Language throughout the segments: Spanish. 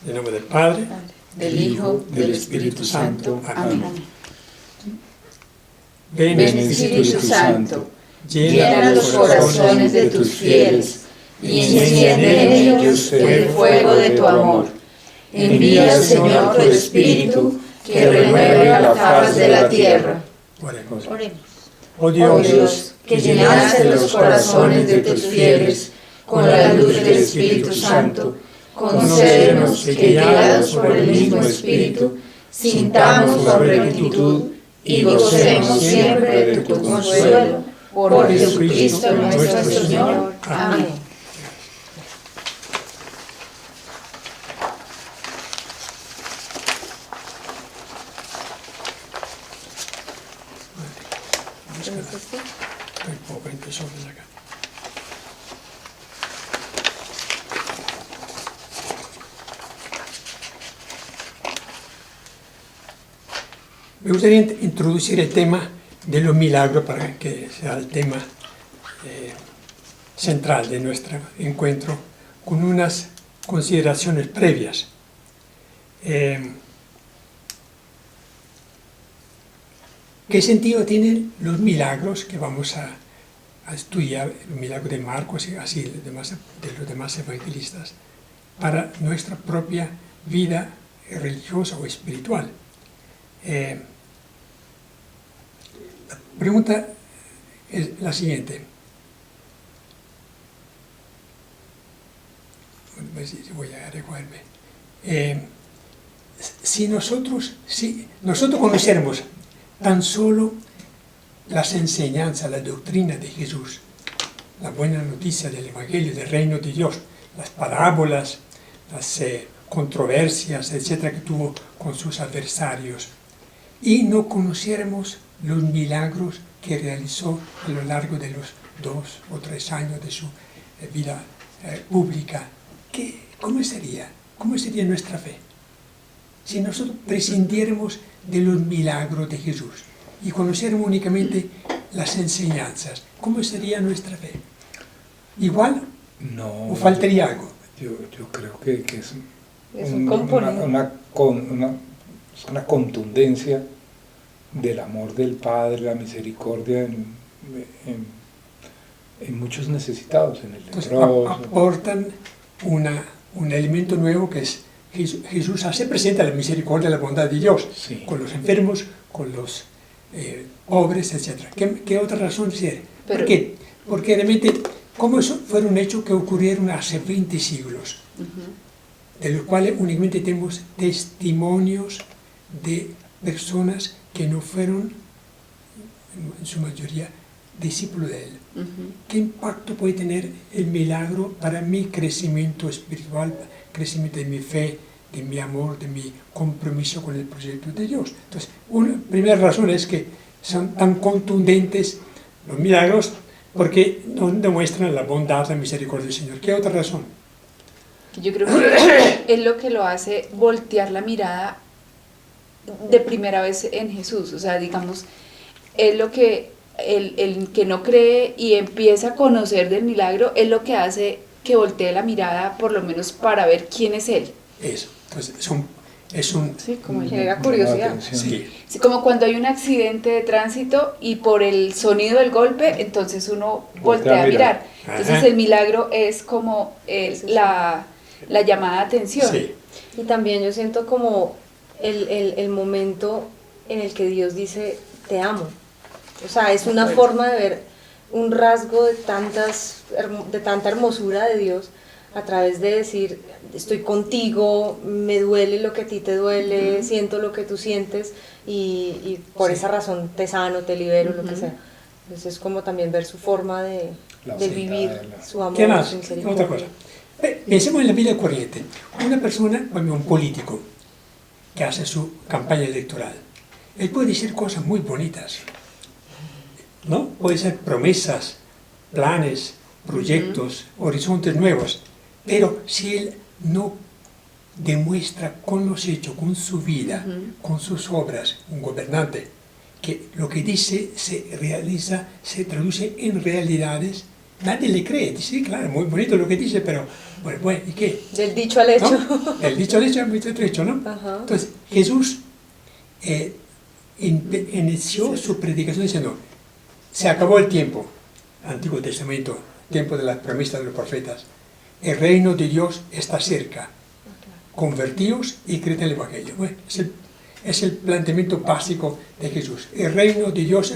En nombre del Padre, del Hijo, del Espíritu Santo. Amén. Ven Ven Espíritu Santo, llena llena los corazones de tus fieles y enciende en ellos el fuego de tu amor. Envía, Señor, tu Espíritu, que renueve la faz de la tierra. Oremos. Oremos. Oh Oh Dios, Dios, que llenaste los corazones de tus fieles con la luz del Espíritu Santo, concédenos que, guiados por el mismo Espíritu, sintamos tu rectitud y gocemos siempre de tu consuelo. Por Jesucristo nuestro Señor. Amén. Hay poca impresión acá. Me gustaría introducir el tema de los milagros para que sea el tema central de nuestro encuentro, con unas consideraciones previas. ¿Qué sentido tienen los milagros que vamos a estudiar, el milagro de Marcos y así de los demás evangelistas, para nuestra propia vida religiosa o espiritual? La pregunta es la siguiente. A ver si voy a adecuarme. Si nosotros conociéramos tan solo las enseñanzas, la doctrina de Jesús, la buena noticia del Evangelio, del reino de Dios, las parábolas, las controversias, etcétera, que tuvo con sus adversarios, y no conociéramos los milagros que realizó a lo largo de los 2 o 3 años de su vida pública, ¿cómo sería? ¿Cómo sería nuestra fe? Si nosotros prescindiéramos de los milagros de Jesús y conociéramos únicamente las enseñanzas, ¿cómo sería nuestra fe? ¿Igual? No. ¿O faltaría algo? Yo creo que es un componente. Una contundencia del amor del Padre, la misericordia en muchos necesitados, en el leproso. Aportan un elemento nuevo que es Jesús hace presente la misericordia y la bondad de Dios, Sí. con los enfermos, con los pobres, etc. ¿Qué otra razón tiene? ¿Por qué? Porque realmente, como eso fueron hechos que ocurrieron hace 20 siglos, de los cuales únicamente tenemos testimonios de personas que no fueron, en su mayoría, discípulos de él. ¿Qué impacto puede tener el milagro para mi crecimiento espiritual, crecimiento de mi fe, de mi amor, de mi compromiso con el proyecto de Dios? Entonces, una primera razón es que son tan contundentes los milagros porque nos demuestran la bondad, la misericordia del Señor. ¿Qué otra razón? Yo creo que es lo que lo hace voltear la mirada de primera vez en Jesús. O sea, digamos, es lo que el que no cree y empieza a conocer del milagro, es lo que hace que voltee la mirada, por lo menos para ver quién es Él. Eso. Entonces, es un Sí, como genera curiosidad. sí. Sí, como cuando hay un accidente de tránsito y por el sonido del golpe, entonces uno voltea a mirar. Entonces Ajá. el milagro es como la llamada de atención. Sí. Y también yo siento como el momento en el que Dios dice, te amo. O sea, es una forma de ver un rasgo de tanta hermosura de Dios a través de decir, estoy contigo, me duele lo que a ti te duele, siento lo que tú sientes y por esa razón te sano, te libero, lo que sea. Entonces es como también ver su forma de vivir, su amor, ¿Qué más? su Otra misericordia. cosa. Pensemos en la vida corriente. Una persona, un político, que hace su campaña electoral, él puede decir cosas muy bonitas, ¿no? Puede ser promesas, planes, proyectos, horizontes nuevos, pero si él no demuestra con los hechos, con su vida, con sus obras, un gobernante, que lo que dice se realiza, se traduce en realidades, nadie le cree. Dice, sí, claro, muy bonito lo que dice, pero bueno, ¿y qué? Del dicho al hecho. ¿No? El dicho al hecho es muy trecho, ¿no? Ajá. Entonces, Jesús inició su predicación diciendo, se acabó el tiempo, Antiguo Testamento, tiempo de las promesas de los profetas. El reino de Dios está cerca. Convertíos y creed en el Evangelio. Bueno, es el planteamiento básico de Jesús. El reino de Dios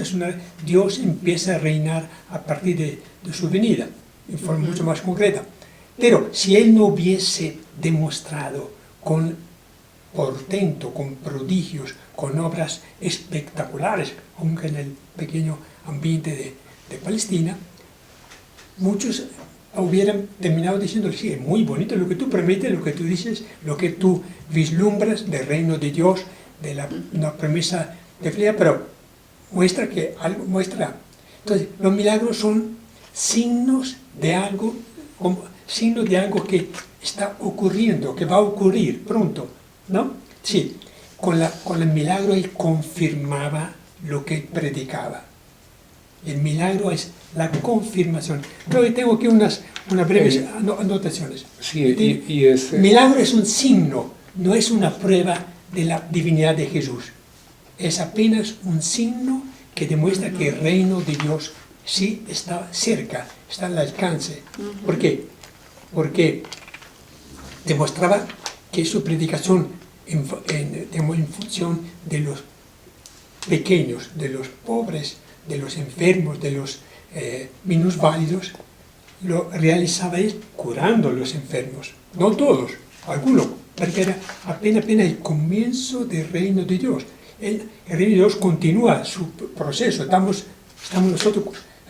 Dios empieza a reinar a partir de su venida, en forma mucho más concreta. Pero si Él no hubiese demostrado con portento, con prodigios, con obras espectaculares, aunque en el pequeño ambiente de Palestina, muchos hubieran terminado diciéndole, sí, es muy bonito lo que tú prometes, lo que tú dices, lo que tú vislumbras del reino de Dios, de una promesa de felicidad, pero muestra que algo muestra. Entonces, los milagros son signos de algo que está ocurriendo, que va a ocurrir pronto, ¿no? Sí, con el milagro él confirmaba lo que predicaba. El milagro es la confirmación. Creo que tengo aquí unas breves anotaciones. Sí, Milagro es un signo, no es una prueba de la divinidad de Jesús. Es apenas un signo que demuestra que el reino de Dios sí está cerca, está al alcance. ¿Por qué? Porque demostraba que su predicación en función de los pequeños, de los pobres, de los enfermos, de los minusválidos, lo realizaba él curando a los enfermos. No todos, algunos, porque era apenas el comienzo del reino de Dios. El reino de Dios continúa su proceso, estamos nosotros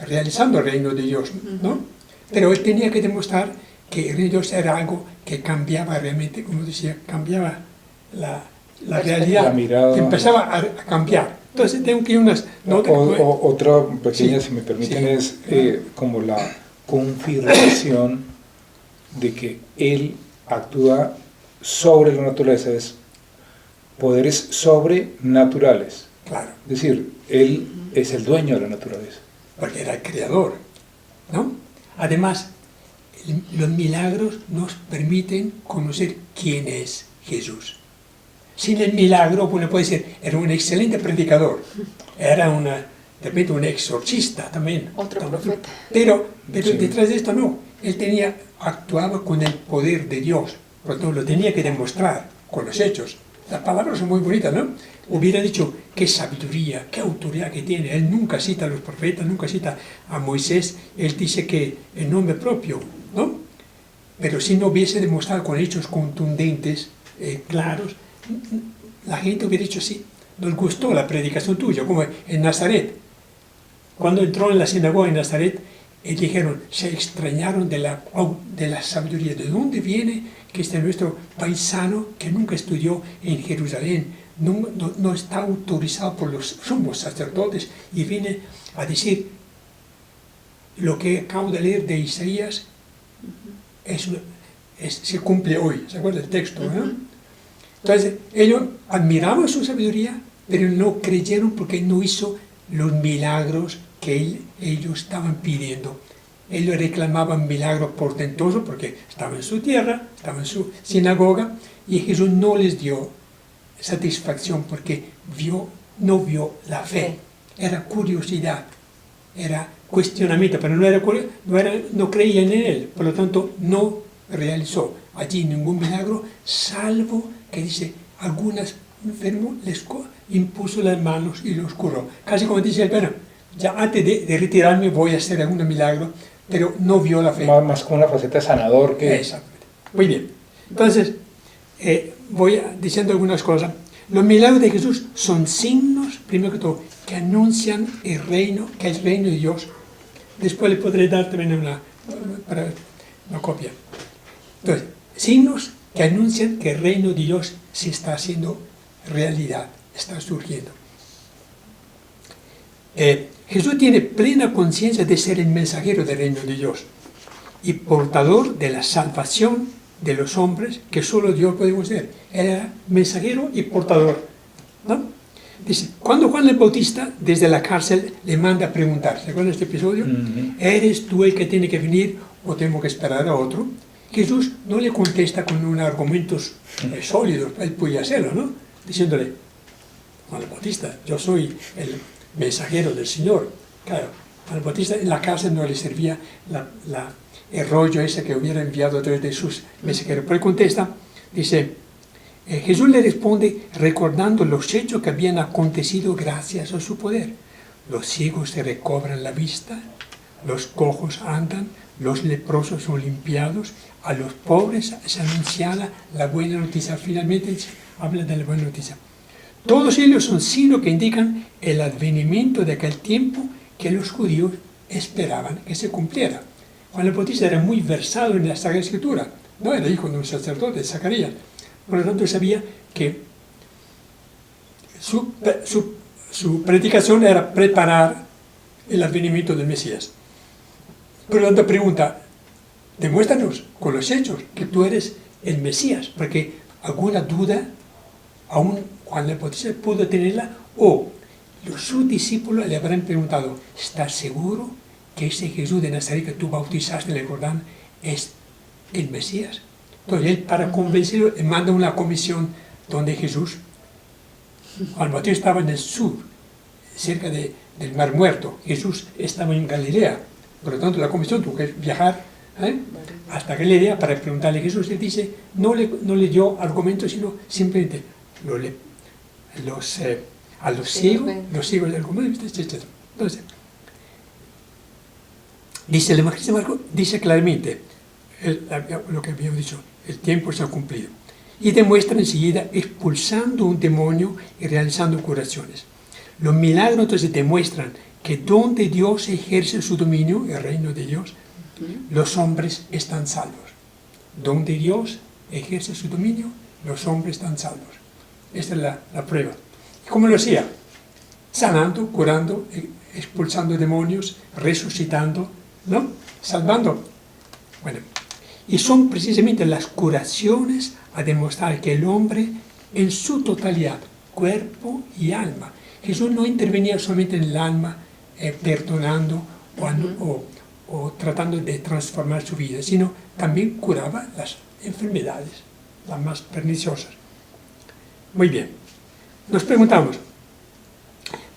realizando el reino de Dios, ¿no? Pero él tenía que demostrar que el reino de Dios era algo que cambiaba realmente, como decía, cambiaba la realidad, la mirada, empezaba a cambiar. Entonces tengo que ir unas notas. Otra pequeña, sí, si me permiten, sí, es como la confirmación de que él actúa sobre la naturaleza, es poderes sobrenaturales. Claro. Es decir, él es el dueño de la naturaleza. Porque era el creador, ¿no? Además, los milagros nos permiten conocer quién es Jesús. Sin el milagro, uno puede decir, era un excelente predicador, era de repente un exorcista también. Otro profeta. Pero Sí. detrás de esto no, él actuaba con el poder de Dios, por lo tanto lo tenía que demostrar con los hechos. Las palabras son muy bonitas, ¿no? Hubiera dicho, qué sabiduría, qué autoridad que tiene. Él nunca cita a los profetas, nunca cita a Moisés, él dice que en nombre propio, ¿no? Pero si no hubiese demostrado con hechos contundentes, claros, la gente hubiera dicho, sí, nos gustó la predicación tuya, como en Nazaret. Cuando entró en la sinagoga en Nazaret, dijeron, se extrañaron de la sabiduría. ¿De dónde viene que este nuestro paisano que nunca estudió en Jerusalén, no está autorizado por los sumos sacerdotes y viene a decir lo que acabo de leer de Isaías? Se cumple hoy, ¿se acuerda el texto? ¿No? Entonces, ellos admiraban su sabiduría, pero no creyeron porque no hizo los milagros que ellos estaban pidiendo. Ellos reclamaban milagros portentosos porque estaban en su tierra, estaban en su sinagoga, y Jesús no les dio satisfacción porque no vio la fe. Era curiosidad, era cuestionamiento, pero no creían en él, por lo tanto no realizó allí ningún milagro, salvo que dice, algunos enfermos les impuso las manos y los curó. Casi como dice, bueno, ya antes de retirarme voy a hacer algún milagro, pero no vio la fe. Más con una faceta de sanador que... Exactamente. Muy bien. Entonces, voy diciendo algunas cosas. Los milagros de Jesús son signos, primero que todo, que anuncian el reino de Dios. Después le podré dar también una copia. Entonces, signos que anuncian que el reino de Dios se está haciendo realidad, está surgiendo. Jesús tiene plena conciencia de ser el mensajero del reino de Dios y portador de la salvación de los hombres que solo Dios puede ser. Él era mensajero y portador, ¿no? Dice, cuando Juan el Bautista desde la cárcel le manda a preguntar, ¿se acuerdan de este episodio? ¿Eres tú el que tiene que venir o tengo que esperar a otro? Jesús no le contesta con unos argumentos sólidos, él podía hacerlo, ¿no? Diciéndole, Juan el Bautista, yo soy el mensajero del Señor. Claro, Juan el Bautista en la cárcel no le servía el rollo ese que hubiera enviado a través de sus mensajeros. Pero él contesta, dice, Jesús le responde recordando los hechos que habían acontecido gracias a su poder. Los ciegos se recobran la vista, los cojos andan, los leprosos son limpiados, a los pobres se anunciaba la buena noticia. Finalmente habla de la buena noticia. Todos ellos son signos que indican el advenimiento de aquel tiempo que los judíos esperaban que se cumpliera. Juan el Bautista era muy versado en la Sagrada Escritura, no era hijo de un sacerdote, de Zacarías. Por lo tanto, sabía que su predicación era preparar el advenimiento del Mesías. Por lo tanto, pregunta, demuéstranos con los hechos que tú eres el Mesías, porque alguna duda aún Juan el Bautista pudo tenerla, o sus discípulos le habrán preguntado, ¿estás seguro que ese Jesús de Nazaret que tú bautizaste en el Jordán es el Mesías? Entonces él, para convencerlo, manda una comisión donde Jesús, Juan Bautista estaba en el sur, cerca del Mar Muerto, Jesús estaba en Galilea, por lo tanto la comisión tuvo que viajar hasta Galilea para preguntarle a Jesús. Él dice, no le dio argumentos, sino simplemente a los ciegos del común, etc. Entonces, dice el Evangelio de Marcos, dice claramente lo que habíamos dicho, el tiempo se ha cumplido. Y demuestra enseguida expulsando un demonio y realizando curaciones. Los milagros entonces demuestran que donde Dios ejerce su dominio, el reino de Dios, los hombres están salvos. Donde Dios ejerce su dominio, los hombres están salvos. Esta es la prueba. ¿Cómo lo hacía? Sanando, curando, expulsando demonios, resucitando, ¿no? Salvando. Bueno, y son precisamente las curaciones a demostrar que el hombre en su totalidad, cuerpo y alma, Jesús no intervenía solamente en el alma, perdonando o tratando de transformar su vida, sino también curaba las enfermedades, las más perniciosas. Muy bien, nos preguntamos,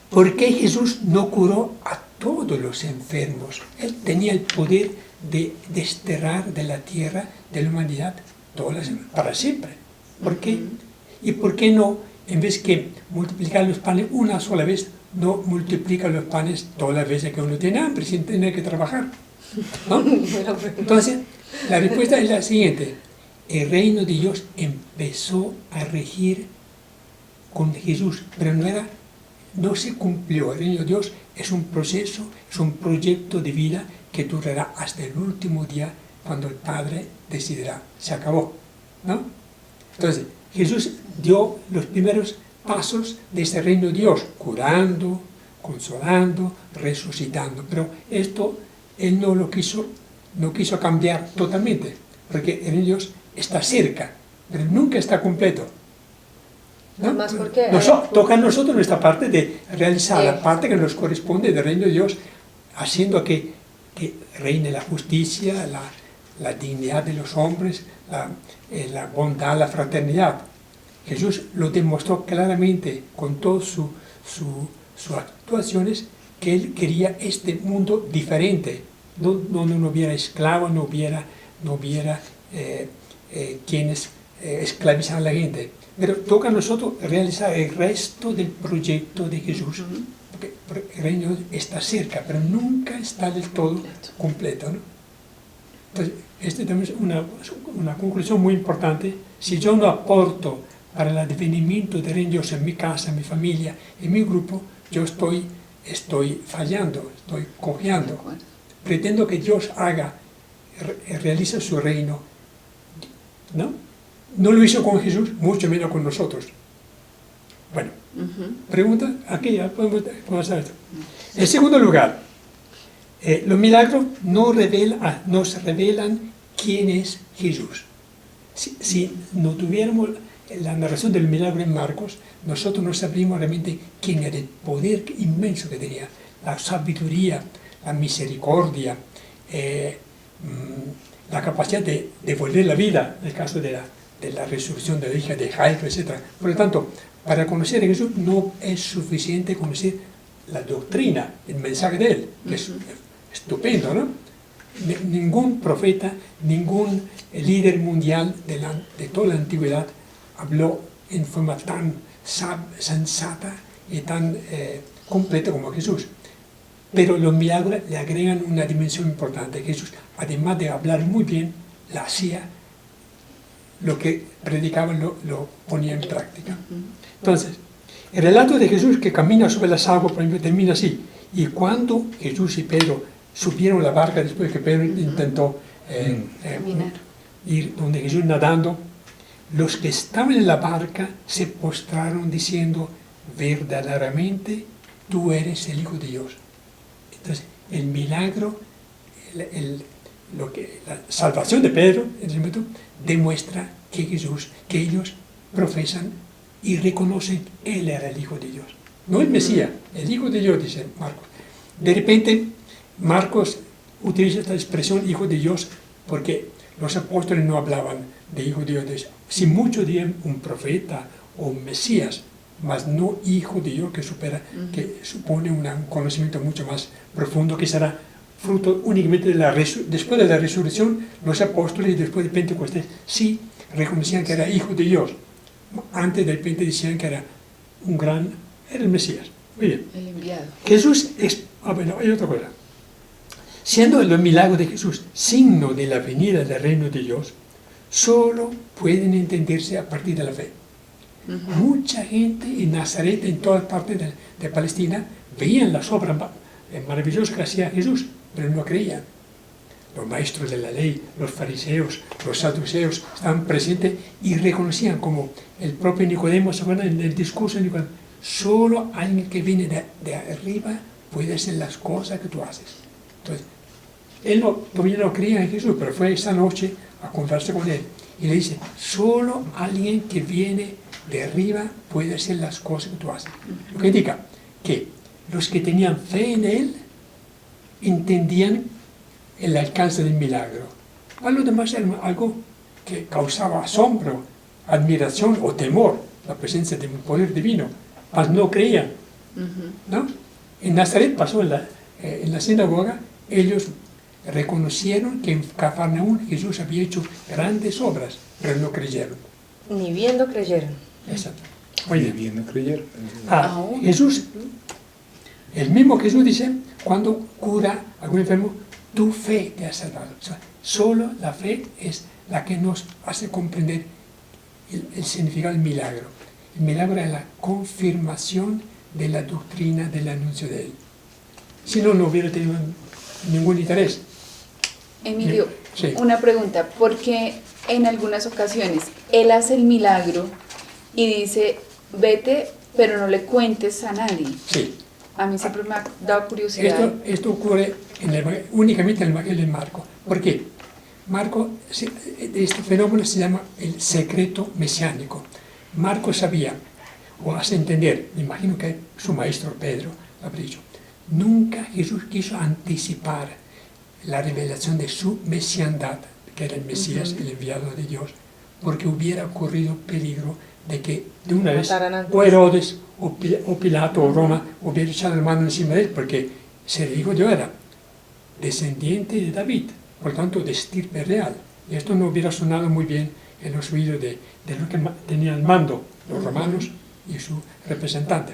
¿por qué Jesús no curó a todos los enfermos? Él tenía el poder de desterrar de la tierra, de la humanidad, para siempre. ¿Por qué? ¿Y por qué no, en vez que multiplicar los panes una sola vez, no multiplica los panes todas las veces que uno tiene hambre, sin tener que trabajar? ¿No? Entonces, la respuesta es la siguiente. El reino de Dios empezó a regir con Jesús, pero no se cumplió. El reino de Dios es un proceso, es un proyecto de vida que durará hasta el último día, cuando el Padre decidirá, se acabó, ¿no? Entonces, Jesús dio los primeros pasos de este reino de Dios, curando, consolando, resucitando, pero esto Él no quiso cambiar totalmente, porque el reino de Dios está cerca, pero nunca está completo, ¿no? Además, porque toca a nosotros nuestra parte de realizar la parte que nos corresponde del reino de Dios, haciendo que reine la justicia, la dignidad de los hombres, la bondad, la fraternidad. Jesús lo demostró claramente con todas sus actuaciones, que Él quería este mundo diferente, donde no hubiera esclavos, no hubiera quienes esclavizan a la gente. Pero toca a nosotros realizar el resto del proyecto de Jesús, porque el reino está cerca, pero nunca está del todo completo, ¿no? Entonces, esta también es una conclusión muy importante. Si yo no aporto para el advenimiento del reino de Dios en mi casa, en mi familia, en mi grupo, yo estoy fallando, estoy cojeando. Pretendo que Dios realice su reino, ¿no? No lo hizo con Jesús, mucho menos con nosotros. Bueno, pregunta, aquí ya podemos hacer esto. En segundo lugar, los milagros nos revelan quién es Jesús. Si no tuviéramos en la narración del milagro en Marcos, nosotros no sabríamos realmente quién era el poder inmenso que tenía, la sabiduría, la misericordia, la capacidad de devolver la vida, en el caso de la resurrección de la hija de Jairo, etc. Por lo tanto, para conocer a Jesús no es suficiente conocer la doctrina, el mensaje de Él, que es estupendo, ¿no? Ningún profeta, ningún líder mundial de toda la antigüedad habló en forma tan sensata y tan completa como Jesús. Pero los milagros le agregan una dimensión importante. Jesús, además de hablar muy bien, la hacía, lo que predicaba lo ponía en práctica. Entonces, el relato de Jesús que camina sobre las aguas, por ejemplo, termina así. Y cuando Jesús y Pedro subieron la barca, después que Pedro intentó ir donde Jesús nadando, los que estaban en la barca se postraron diciendo, verdaderamente tú eres el Hijo de Dios. Entonces, el milagro, la salvación de Pedro, en ese momento, demuestra que ellos profesan y reconocen, Él era el Hijo de Dios. No el Mesías, el Hijo de Dios, dice Marcos. De repente, Marcos utiliza esta expresión Hijo de Dios porque los apóstoles no hablaban de Hijo de Dios. Si mucho dirían un profeta o un Mesías, mas no Hijo de Dios, que supone un conocimiento mucho más profundo, que será fruto únicamente después de la resurrección. Los apóstoles, después de Pentecostés, sí reconocían que era Hijo de Dios. Antes del Pentecostés decían que era era el Mesías. Muy bien. El enviado. Jesús bueno, hay otra cosa. Siendo los milagros de Jesús signo de la venida del reino de Dios, solo pueden entenderse a partir de la fe. Mucha gente en Nazaret, en todas partes de Palestina, veían las obras maravillosas que hacía Jesús, pero no creían. Los maestros de la ley, los fariseos, los saduceos estaban presentes y reconocían, como el propio Nicodemo, ¿se acuerdan? En el discurso de Nicodemo, solo alguien que viene de arriba puede hacer las cosas que tú haces. Entonces, él todavía no creía en Jesús, pero fue esa noche a conversar con él. Y le dice, solo alguien que viene de arriba puede hacer las cosas que tú haces. Lo que indica que los que tenían fe en él entendían el alcance del milagro. A los demás era algo que causaba asombro, admiración o temor, la presencia de un poder divino, mas no creían. ¿No? En Nazaret pasó en la sinagoga, ellos reconocieron que en Cafarnaúm Jesús había hecho grandes obras, pero no creyeron. Ni viendo creyeron. Exacto. Oye, bien, no creyeron. Jesús, el mismo Jesús dice, cuando cura a algún enfermo, tu fe te ha salvado. O sea, solo la fe es la que nos hace comprender el significado del milagro. El milagro es la confirmación de la doctrina del anuncio de Él. Si no, no hubiera tenido ningún interés. Emilio, Sí. una pregunta, porque en algunas ocasiones Él hace el milagro y dice, vete, pero no le cuentes a nadie. Sí. A mí siempre me ha dado curiosidad. Esto ocurre únicamente en el Evangelio de Marco. ¿Por qué? Marco, este fenómeno se llama el secreto mesiánico. Marco sabía, o hace entender, me imagino que su maestro Pedro lo habría dicho, nunca Jesús quiso anticipar la revelación de su mesiandad, que era el Mesías, el enviado de Dios, porque hubiera ocurrido peligro de que de una vez o Herodes o Pilato o Roma hubiera echado la mano encima de él, porque se le dijo yo era descendiente de David, por tanto de estirpe real. Y esto no hubiera sonado muy bien en los oídos de los que tenían mando, los romanos y su representante.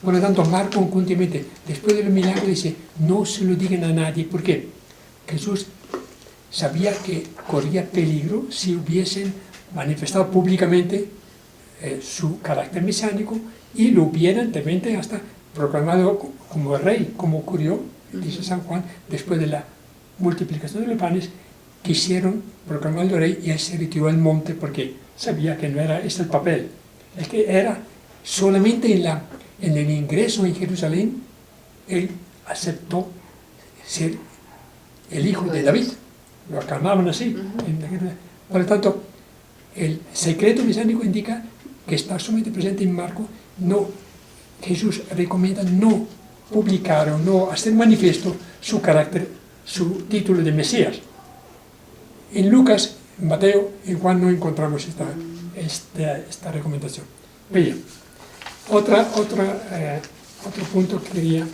Por lo tanto, Marco continuamente, después del milagro, dice, no se lo digan a nadie. ¿Por qué? Jesús sabía que corría peligro si hubiesen manifestado públicamente su carácter mesiánico y lo hubieran de repente hasta proclamado como rey, como ocurrió, dice San Juan, después de la multiplicación de los panes, quisieron proclamarlo rey y él se retiró al monte porque sabía que no era ese el papel. Es que era solamente en el ingreso en Jerusalén, él aceptó ser el hijo de David. Lo aclamaban así. Por lo tanto, el secreto mesiánico indica que está solamente presente en Marcos, no, Jesús recomienda no publicar o no hacer manifiesto su carácter, su título de Mesías. En Lucas, en Mateo, igual no encontramos esta recomendación. Bien, otro punto que quería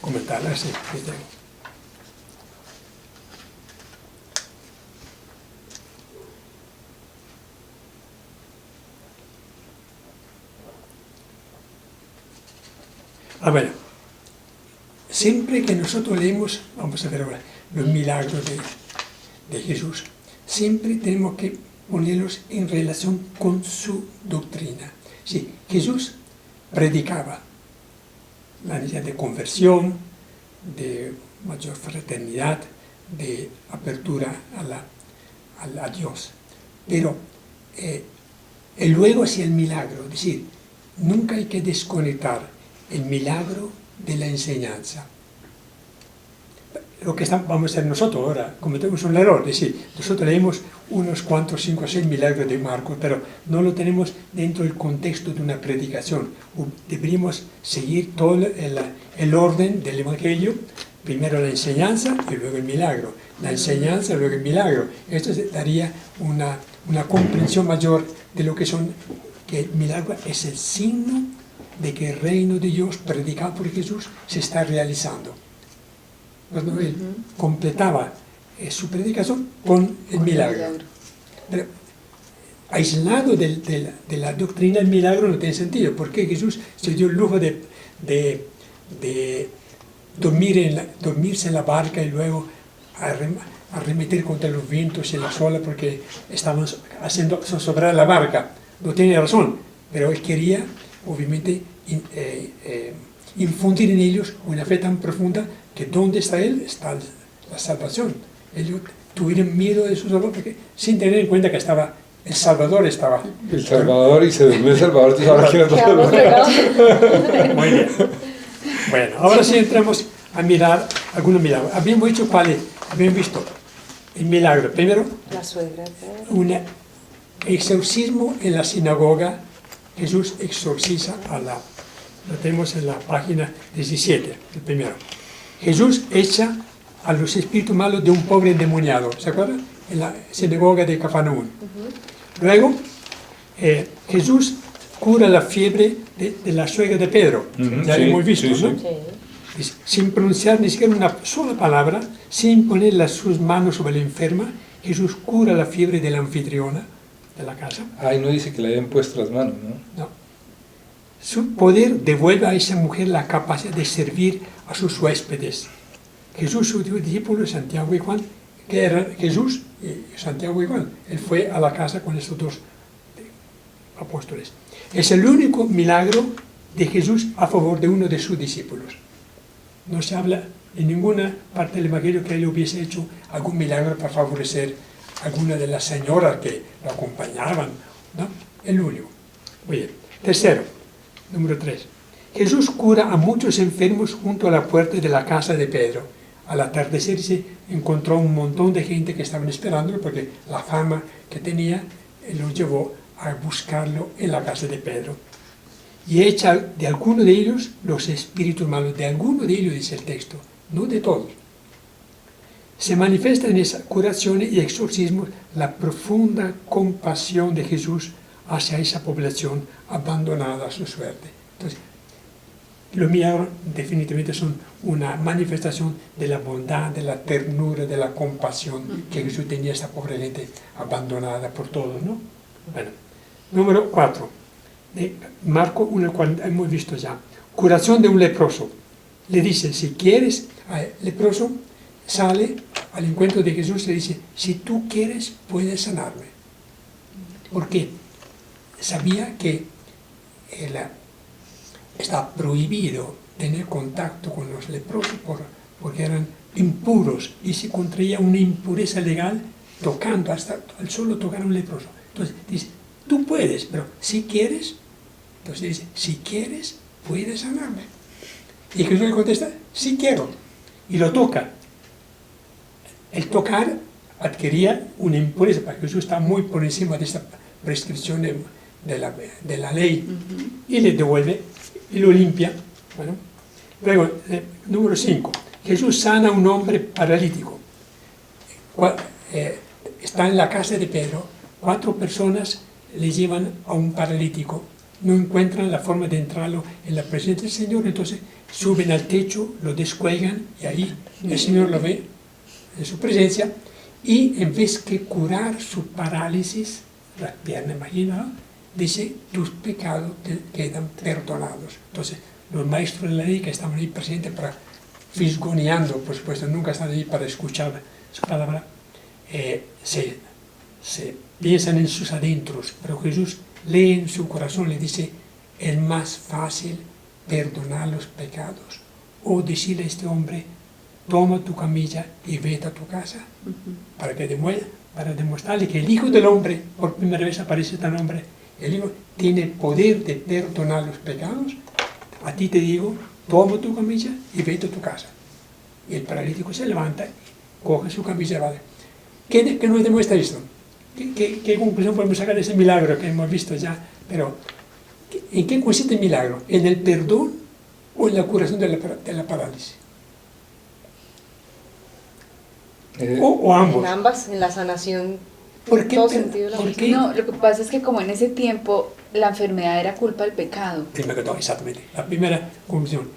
comentar, así que tengo. Bueno, siempre que nosotros leemos, vamos a ver ahora, los milagros de Jesús, siempre tenemos que ponerlos en relación con su doctrina. Sí, Jesús predicaba la necesidad de conversión, de mayor fraternidad, de apertura a Dios. Pero luego hacía el milagro, es decir, nunca hay que desconectar el milagro de la enseñanza. Lo que vamos a hacer nosotros ahora, cometemos un error, es decir, nosotros leemos unos cuantos, 5 o 6 milagros de Marcos, pero no lo tenemos dentro del contexto de una predicación. Deberíamos seguir todo el orden del Evangelio, primero la enseñanza y luego el milagro. La enseñanza y luego el milagro. Esto daría una comprensión mayor de lo que que el milagro es el signo de que el reino de Dios predicado por Jesús se está realizando. Cuando él completaba su predicación con el milagro. Pero aislado de la doctrina, el milagro no tiene sentido, porque Jesús se dio el lujo de dormirse en la barca y luego arremeter contra los vientos y las olas porque estaban haciendo zozobrar la barca. No tiene razón, pero él quería, obviamente, infundir en ellos una fe tan profunda que donde está Él está la salvación. Ellos tuvieron miedo de su Salvador porque sin tener en cuenta que el Salvador estaba. El Salvador y se durmió el Salvador, tú sabes quién es. Muy bien. Bueno, ahora sí entramos a mirar algunos milagros. Habíamos dicho cuáles, habíamos visto el milagro. Primero, La suegra. un exorcismo en la sinagoga. Jesús exorciza lo tenemos en la página 17, el primero. Jesús echa a los espíritus malos de un pobre endemoniado, ¿se acuerdan? En la sinagoga de Cafarnaúm. Luego, Jesús cura la fiebre de la suegra de Pedro, ya lo hemos visto, ¿no? Sí. Sin pronunciar ni siquiera una sola palabra, sin poner sus manos sobre la enferma, Jesús cura la fiebre de la anfitriona de la casa. Ay, no dice que le hayan puesto las manos, ¿no? No. Su poder devuelve a esa mujer la capacidad de servir a sus huéspedes. Jesús, sus discípulos, Santiago y Juan, que eran Jesús y Santiago y Juan. Él fue a la casa con estos dos apóstoles. Es el único milagro de Jesús a favor de uno de sus discípulos. No se habla en ninguna parte del Evangelio que él hubiese hecho algún milagro para favorecer a alguna de las señoras que lo acompañaban, ¿no? El único. Muy bien. Tercero, número 3. Jesús cura a muchos enfermos junto a la puerta de la casa de Pedro. Al atardecer se encontró un montón de gente que estaban esperándolo porque la fama que tenía lo llevó a buscarlo en la casa de Pedro. Y echa de alguno de ellos los espíritus malos, de alguno de ellos dice el texto, no de todos. Se manifiesta en esas curaciones y exorcismos la profunda compasión de Jesús hacia esa población abandonada a su suerte. Entonces, los milagros definitivamente son una manifestación de la bondad, de la ternura, de la compasión que Jesús tenía a esta pobre gente abandonada por todos, ¿no? Bueno, número 4. De Marco 1,40 hemos visto ya. Curación de un leproso. Le dice, si quieres, el leproso sale al encuentro de Jesús y le dice, si tú quieres, puedes sanarme. Porque sabía que está prohibido tener contacto con los leprosos porque eran impuros y se contraía una impureza legal tocando, hasta al solo tocar a un leproso. Entonces dice, tú puedes, pero si quieres, entonces dice, si quieres, puedes sanarme. Y Jesús le contesta, sí quiero, y lo toca. el tocar adquiría una impureza, porque Jesús está muy por encima de esta prescripción de la ley, y le devuelve y lo limpia. Bueno. Luego, número 5, Jesús sana a un hombre paralítico. Está en la casa de Pedro, 4 personas le llevan a un paralítico, no encuentran la forma de entrarlo en la presencia del Señor, entonces suben al techo, lo descuelgan y ahí el Señor lo ve en su presencia, y en vez que curar su parálisis, la pierna, imagina, dice, tus pecados te quedan perdonados. Entonces, los maestros de la ley que estaban ahí presentes para fisgoneando, por supuesto, nunca están ahí para escuchar su palabra, se piensan en sus adentros, pero Jesús lee en su corazón, le dice, es más fácil perdonar los pecados o decirle a este hombre, toma tu camilla y vete a tu casa, para demostrarle que el Hijo del Hombre, por primera vez aparece este nombre, el Hijo tiene poder de perdonar los pecados. A ti te digo, toma tu camilla y vete a tu casa. Y el paralítico se levanta, coge su camilla y va. ¿Qué nos demuestra esto? ¿Qué conclusión podemos sacar de ese milagro que hemos visto ya? Pero, ¿en qué consiste el milagro? ¿En el perdón o en la curación de la parálisis? O ambos. En ambas, en la sanación. ¿Por qué? Todo sentido de la ¿Por qué? No, lo que pasa es que como en ese tiempo la enfermedad era culpa del pecado. Primero que todo, exactamente. La primera conclusión.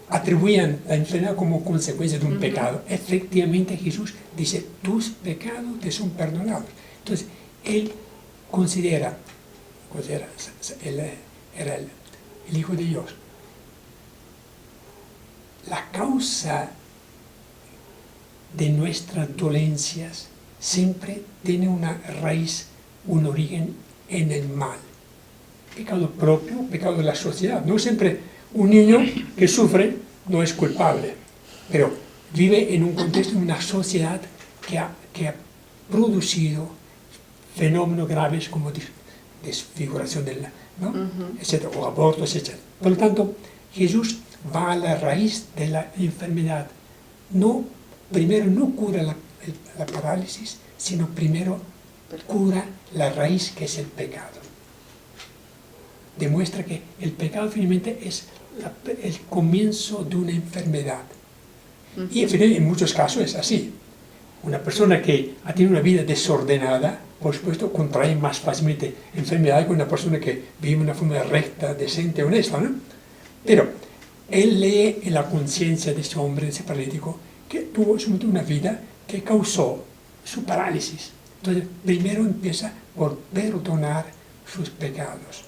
Atribuían la enfermedad como consecuencia de un pecado. Efectivamente, Jesús dice, tus pecados te son perdonados. Entonces, él considera él era el Hijo de Dios. La causa de nuestras dolencias siempre tiene una raíz, un origen en el mal. Pecado propio, pecado de la sociedad. No siempre un niño que sufre no es culpable, pero vive en un contexto, en una sociedad que ha producido fenómenos graves como desfiguración etcétera, o abortos, etcétera. Por lo tanto, Jesús va a la raíz de la enfermedad. Primero no cura la parálisis, sino primero cura la raíz, que es el pecado. Demuestra que el pecado finalmente es el comienzo de una enfermedad. Y en muchos casos es así. Una persona que ha tenido una vida desordenada, por supuesto, contrae más fácilmente enfermedad que una persona que vive de una forma recta, decente, honesta, ¿no? Pero él lee en la conciencia de ese hombre, de ese paralítico, que tuvo una vida que causó su parálisis. Entonces, primero empieza por perdonar sus pecados,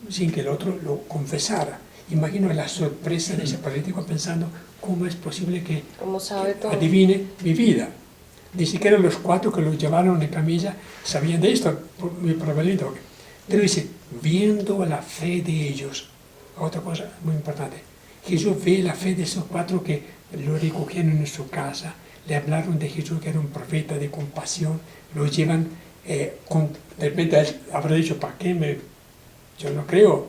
sin que el otro lo confesara. Imagino la sorpresa de ese paralítico pensando, ¿cómo es posible que adivine mi vida? Ni siquiera los 4 que lo llevaron en camilla sabían de esto, muy probablemente. Pero dice, viendo la fe de ellos, otra cosa muy importante, Jesús ve la fe de esos 4 que lo recogieron en su casa, le hablaron de Jesús que era un profeta de compasión, lo llevan, de repente él habrá dicho, ¿para qué yo no creo?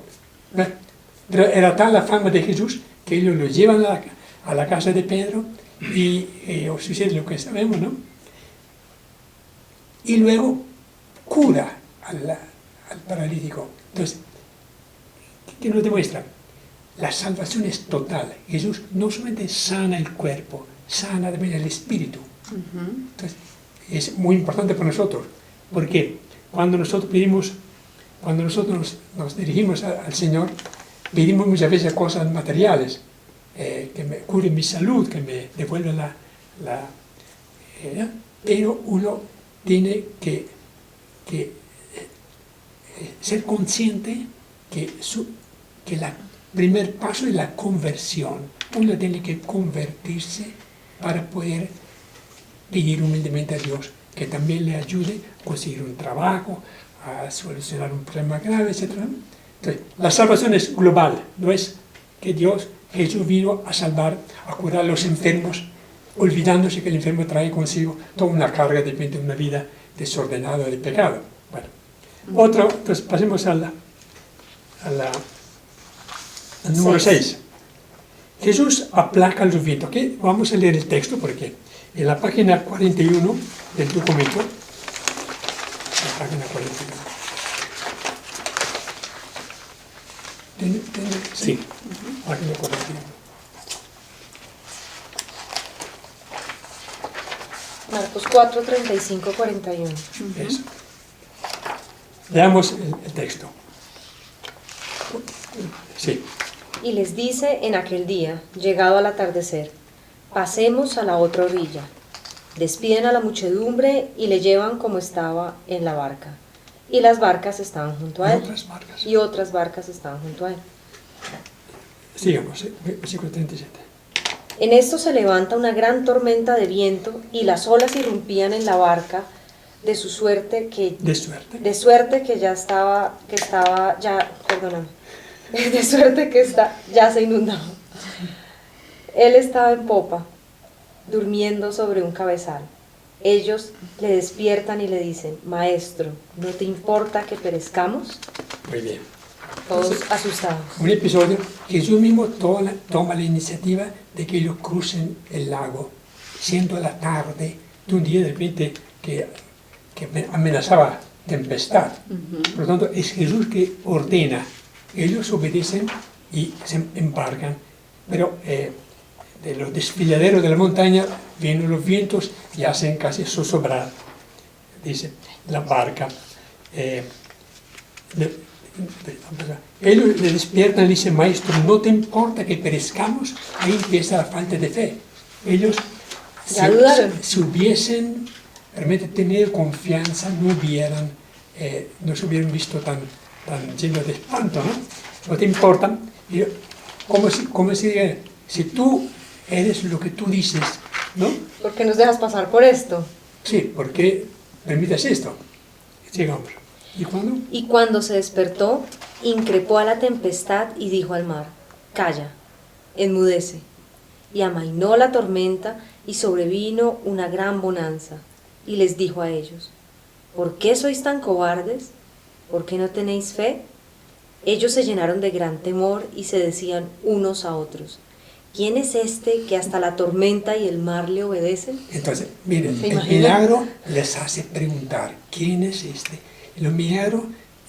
Pero era tal la fama de Jesús que ellos lo llevan a la casa de Pedro y sucede lo que sabemos, ¿no? Y luego cura al paralítico. Entonces, ¿qué nos demuestra? La salvación es total. Jesús no solamente sana el cuerpo, sana también el espíritu. Entonces, es muy importante para nosotros, porque cuando nosotros nos dirigimos al Señor, pedimos muchas veces cosas materiales, que me cure mi salud, que me devuelva pero uno tiene que ser consciente que el primer paso es la conversión. Uno tiene que convertirse para poder pedir humildemente a Dios que también le ayude a conseguir un trabajo, a solucionar un problema grave, etc. Entonces, la salvación es global, no es que Jesús vino a salvar, a curar a los enfermos, olvidándose que el enfermo trae consigo toda una carga de una vida desordenada de pecado. Bueno, entonces pasemos al número 6. Jesús aplaca los vientos. ¿Okay? Vamos a leer el texto porque en la página 41 del documento, la página 41. Sí, página 41. Marcos 4, 35, 41. Eso. Leamos el texto. Sí. Y les dice en aquel día, llegado al atardecer, pasemos a la otra orilla. Despiden a la muchedumbre y le llevan como estaba en la barca. Y las barcas estaban junto a él. Y otras barcas estaban junto a él. Sigamos, versículo 37. En esto se levanta una gran tormenta de viento y las olas irrumpían en la barca de suerte que ya se inundaba. Él estaba en popa, durmiendo sobre un cabezal. Ellos le despiertan y le dicen, Maestro, ¿no te importa que perezcamos? Muy bien. Todos Entonces, asustados. Un episodio, Jesús mismo toma la iniciativa de que ellos crucen el lago, siendo la tarde de un día de repente que amenazaba tempestad. Por lo tanto, es Jesús que ordena. Ellos obedecen y se embarcan. Pero de los desfiladeros de la montaña vienen los vientos y hacen casi zozobrar, dice, la barca. Ellos le despiertan y le dicen, Maestro, ¿no te importa que perezcamos? Ahí empieza la falta de fe. Ellos, si hubiesen realmente tenido confianza, no se hubieran visto tan llenos de espanto, ¿no? No te importa. ¿Cómo si tú eres lo que tú dices, ¿no? ¿Por qué nos dejas pasar por esto? Sí, ¿por qué permites esto? Sigamos. Y cuando se despertó, increpó a la tempestad y dijo al mar, calla, enmudece. Y amainó la tormenta y sobrevino una gran bonanza. Y les dijo a ellos, ¿por qué sois tan cobardes? ¿Por qué no tenéis fe? Ellos se llenaron de gran temor y se decían unos a otros, ¿quién es este que hasta la tormenta y el mar le obedecen? Entonces, miren, el milagro les hace preguntar, ¿quién es este? Y los milagros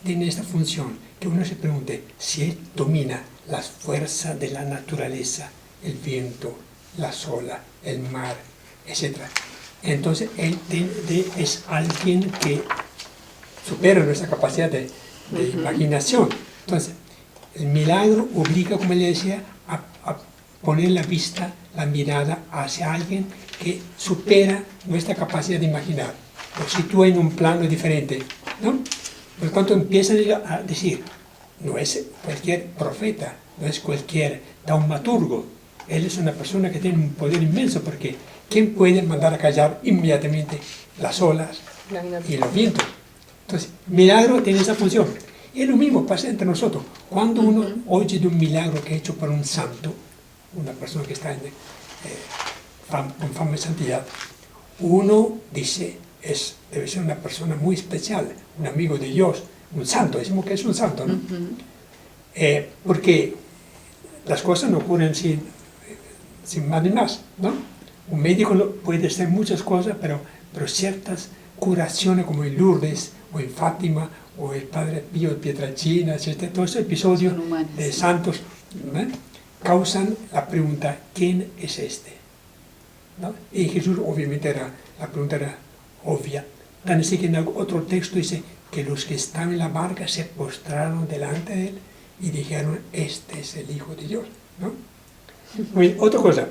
tienen esta función, que uno se pregunte si él domina las fuerzas de la naturaleza, el viento, la olas, el mar, etc. Entonces, él es alguien que supera nuestra capacidad de imaginación. Entonces, el milagro obliga, como le decía, a poner la vista, la mirada hacia alguien que supera nuestra capacidad de imaginar, lo sitúa en un plano diferente, ¿no? Por lo tanto, empiezan a decir, no es cualquier profeta, no es cualquier taumaturgo, él es una persona que tiene un poder inmenso, porque ¿quién puede mandar a callar inmediatamente las olas y los vientos? Entonces, milagro tiene esa función. Y lo mismo pasa entre nosotros. Cuando uno oye de un milagro que es hecho por un santo, una persona que está con fama de santidad, uno dice, debe ser una persona muy especial, un amigo de Dios, un santo, decimos que es un santo, ¿no? Porque las cosas no ocurren sin más ni más, ¿no? Un médico puede hacer muchas cosas, pero ciertas curaciones como en Lourdes o en Fátima o el Padre Pío de Pietrelcina, etc. Todos esos episodios de santos, ¿no?, causan la pregunta, ¿quién es este? ¿No? Y Jesús, obviamente, la pregunta era obvia. Tan así que en otro texto dice que los que estaban en la barca se postraron delante de él y dijeron, este es el Hijo de Dios, ¿no? Muy bien, otra cosa.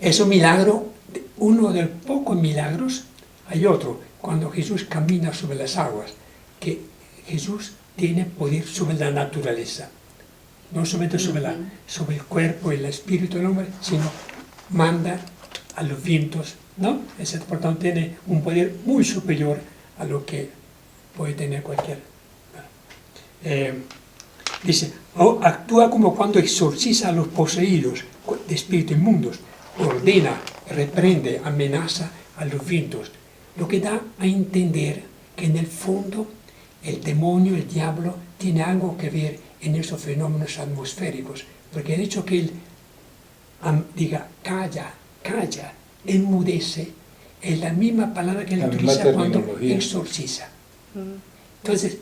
Es un milagro, uno de los pocos milagros, hay otro, cuando Jesús camina sobre las aguas, que Jesús tiene poder sobre la naturaleza, no solamente sobre el cuerpo y el espíritu del hombre, sino manda a los vientos, ¿no? Por tanto, tiene un poder muy superior a lo que puede tener cualquier. Dice, actúa como cuando exorciza a los poseídos de espíritus inmundos, ordena, reprende, amenaza a los vientos, lo que da a entender que en el fondo el demonio, el diablo, tiene algo que ver en esos fenómenos atmosféricos, porque el hecho que él diga calla, calla, enmudece, es la misma palabra que él La misma utiliza cuando terminología. exorciza. Entonces,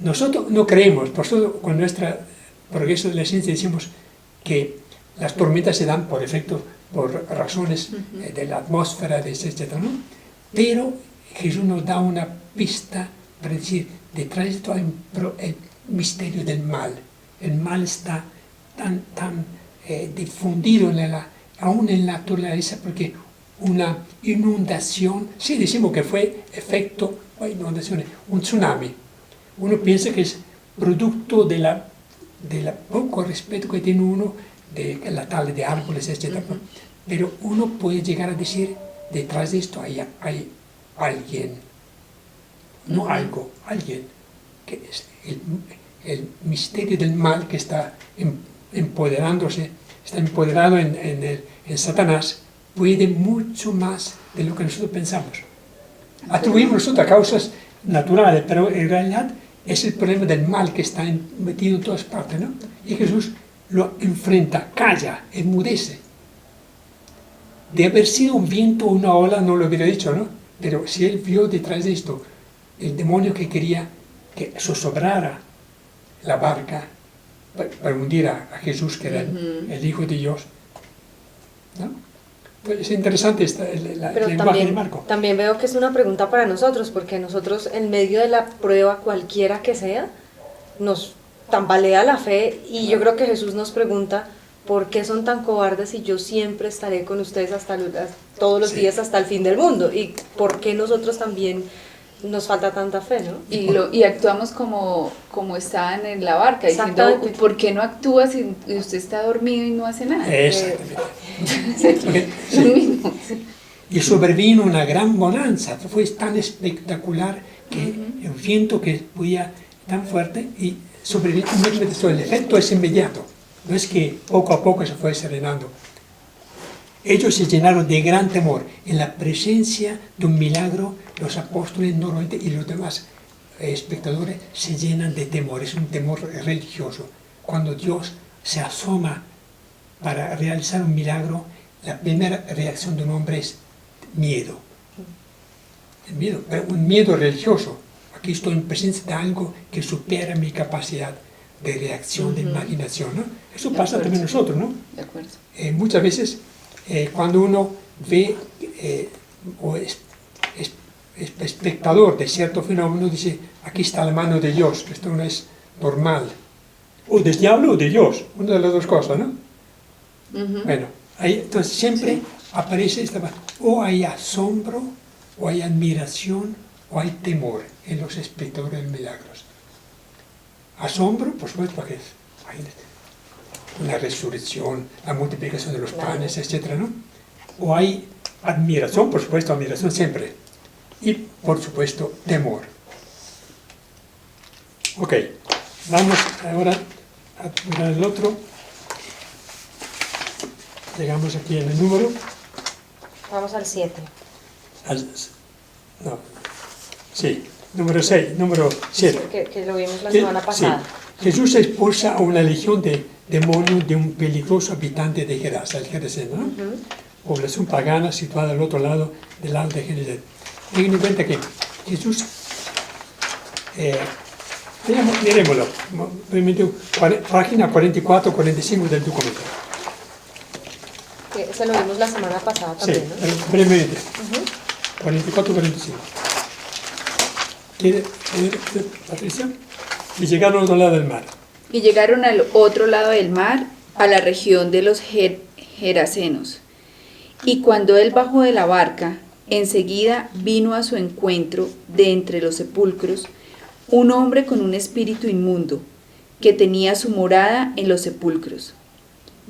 nosotros no creemos, por eso con nuestro progreso de la ciencia decimos que las tormentas se dan por efectos, por razones de la atmósfera, etc., ¿no? Pero Jesús nos da una pista para decir, detrás de esto hay el misterio del mal. El mal está tan difundido aún en la naturaleza, porque una inundación, sí decimos que fue efecto, inundaciones, un tsunami. Uno piensa que es producto de la poco respeto que tiene uno de la tala de árboles, etc. Pero uno puede llegar a decir, detrás de esto hay alguien, no algo, alguien, que es el misterio del mal que está empoderándose, está empoderado en Satanás, puede mucho más de lo que nosotros pensamos. Atribuimos nosotros a causas naturales, pero en realidad es el problema del mal que está metido en todas partes, ¿no? Y Jesús lo enfrenta, calla, enmudece. De haber sido un viento o una ola no lo hubiera dicho, ¿no? Pero si él vio detrás de esto el demonio que quería que zozobrara la barca para hundir a Jesús, que era el Hijo de Dios, ¿no? Pues es interesante la imagen de Marco. También veo que es una pregunta para nosotros, porque nosotros en medio de la prueba cualquiera que sea, nos tambalea la fe, y yo creo que Jesús nos pregunta, ¿por qué son tan cobardes si yo siempre estaré con ustedes todos los días hasta el fin del mundo? ¿Y por qué nosotros también nos falta tanta fe, ¿no? Y actuamos como estaban en la barca, diciendo, ¿por qué no actúa si usted está dormido y no hace nada? Exactamente. Y sobrevino una gran bonanza, fue tan espectacular que el viento que podía tan fuerte y sobrevino inmediatamente. El efecto es inmediato, no es que poco a poco se fue serenando. Ellos se llenaron de gran temor. En la presencia de un milagro, los apóstoles normalmente y los demás espectadores se llenan de temor. Es un temor religioso. Cuando Dios se asoma para realizar un milagro, la primera reacción de un hombre es miedo. El miedo, pero un miedo religioso. Aquí estoy en presencia de algo que supera mi capacidad de reacción, de imaginación, ¿no? Eso pasa también nosotros, ¿no? De acuerdo. Muchas veces cuando uno ve o es espectador de cierto fenómeno, dice, aquí está la mano de Dios, que esto no es normal. O del diablo o de Dios, una de las dos cosas, ¿no? Bueno, entonces siempre aparece o hay asombro, o hay admiración, o hay temor en los espectadores de milagros. Asombro, por supuesto, porque es la resurrección, la multiplicación de los panes, etc., ¿no? O hay admiración, por supuesto, admiración siempre. Y, por supuesto, temor. Ok, vamos ahora a mirar el otro. Llegamos aquí en el número. Vamos al 7. Número 6, número 7. Que lo vimos la semana pasada. Sí. Jesús expulsa a una legión de demonios de un peligroso habitante de Gerasa, el Geraseno, ¿no? Población pagana situada al otro lado del lago de Genesaret. Tengan en cuenta que Jesús, miremoslo, página 44-45 del documento. Que se lo vimos la semana pasada también, sí, ¿no? Brevemente, 44-45. ¿Quiere, Patricia? Y llegaron al otro lado del mar. Y llegaron al otro lado del mar, a la región de los Gerasenos. Y cuando él bajó de la barca, enseguida vino a su encuentro, de entre los sepulcros, un hombre con un espíritu inmundo, que tenía su morada en los sepulcros.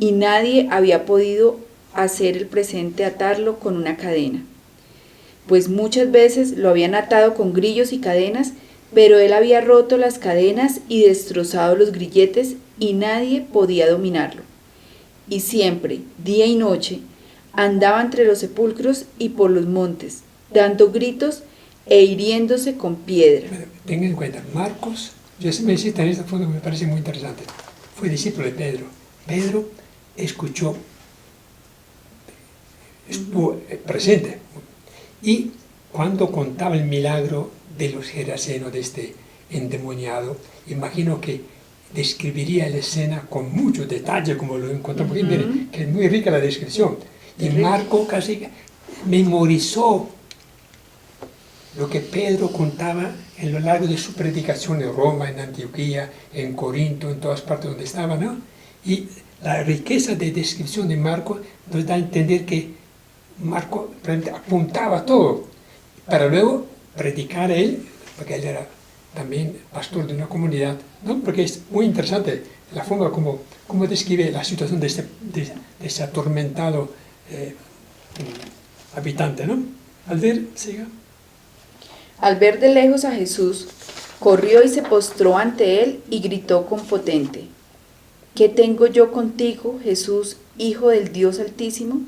Y nadie había podido hacer el presente atarlo con una cadena, pues muchas veces lo habían atado con grillos y cadenas, pero él había roto las cadenas y destrozado los grilletes, y nadie podía dominarlo. Y siempre, día y noche, andaba entre los sepulcros y por los montes, dando gritos e hiriéndose con piedra. Tengan en cuenta, Marcos Yo siempre insisto en esta foto que me parece muy interesante. Fue discípulo de Pedro. Pedro escuchó, estuvo presente. Y cuando contaba el milagro de los gerasenos, de este endemoniado, imagino que describiría la escena con mucho detalle, como lo encontramos aquí, miren, que es muy rica la descripción. Y Marco casi memorizó lo que Pedro contaba en lo largo de su predicación en Roma, en Antioquía, en Corinto, en todas partes donde estaba, ¿no? Y la riqueza de descripción de Marco nos da a entender que Marco apuntaba todo para luego predicar a él, porque él era también pastor de una comunidad, ¿no? Porque es muy interesante la forma como describe la situación de ese atormentado habitante, ¿no? Al ver, siga. Al ver de lejos a Jesús, corrió y se postró ante él y gritó con potente: ¿Qué tengo yo contigo, Jesús, Hijo del Dios Altísimo?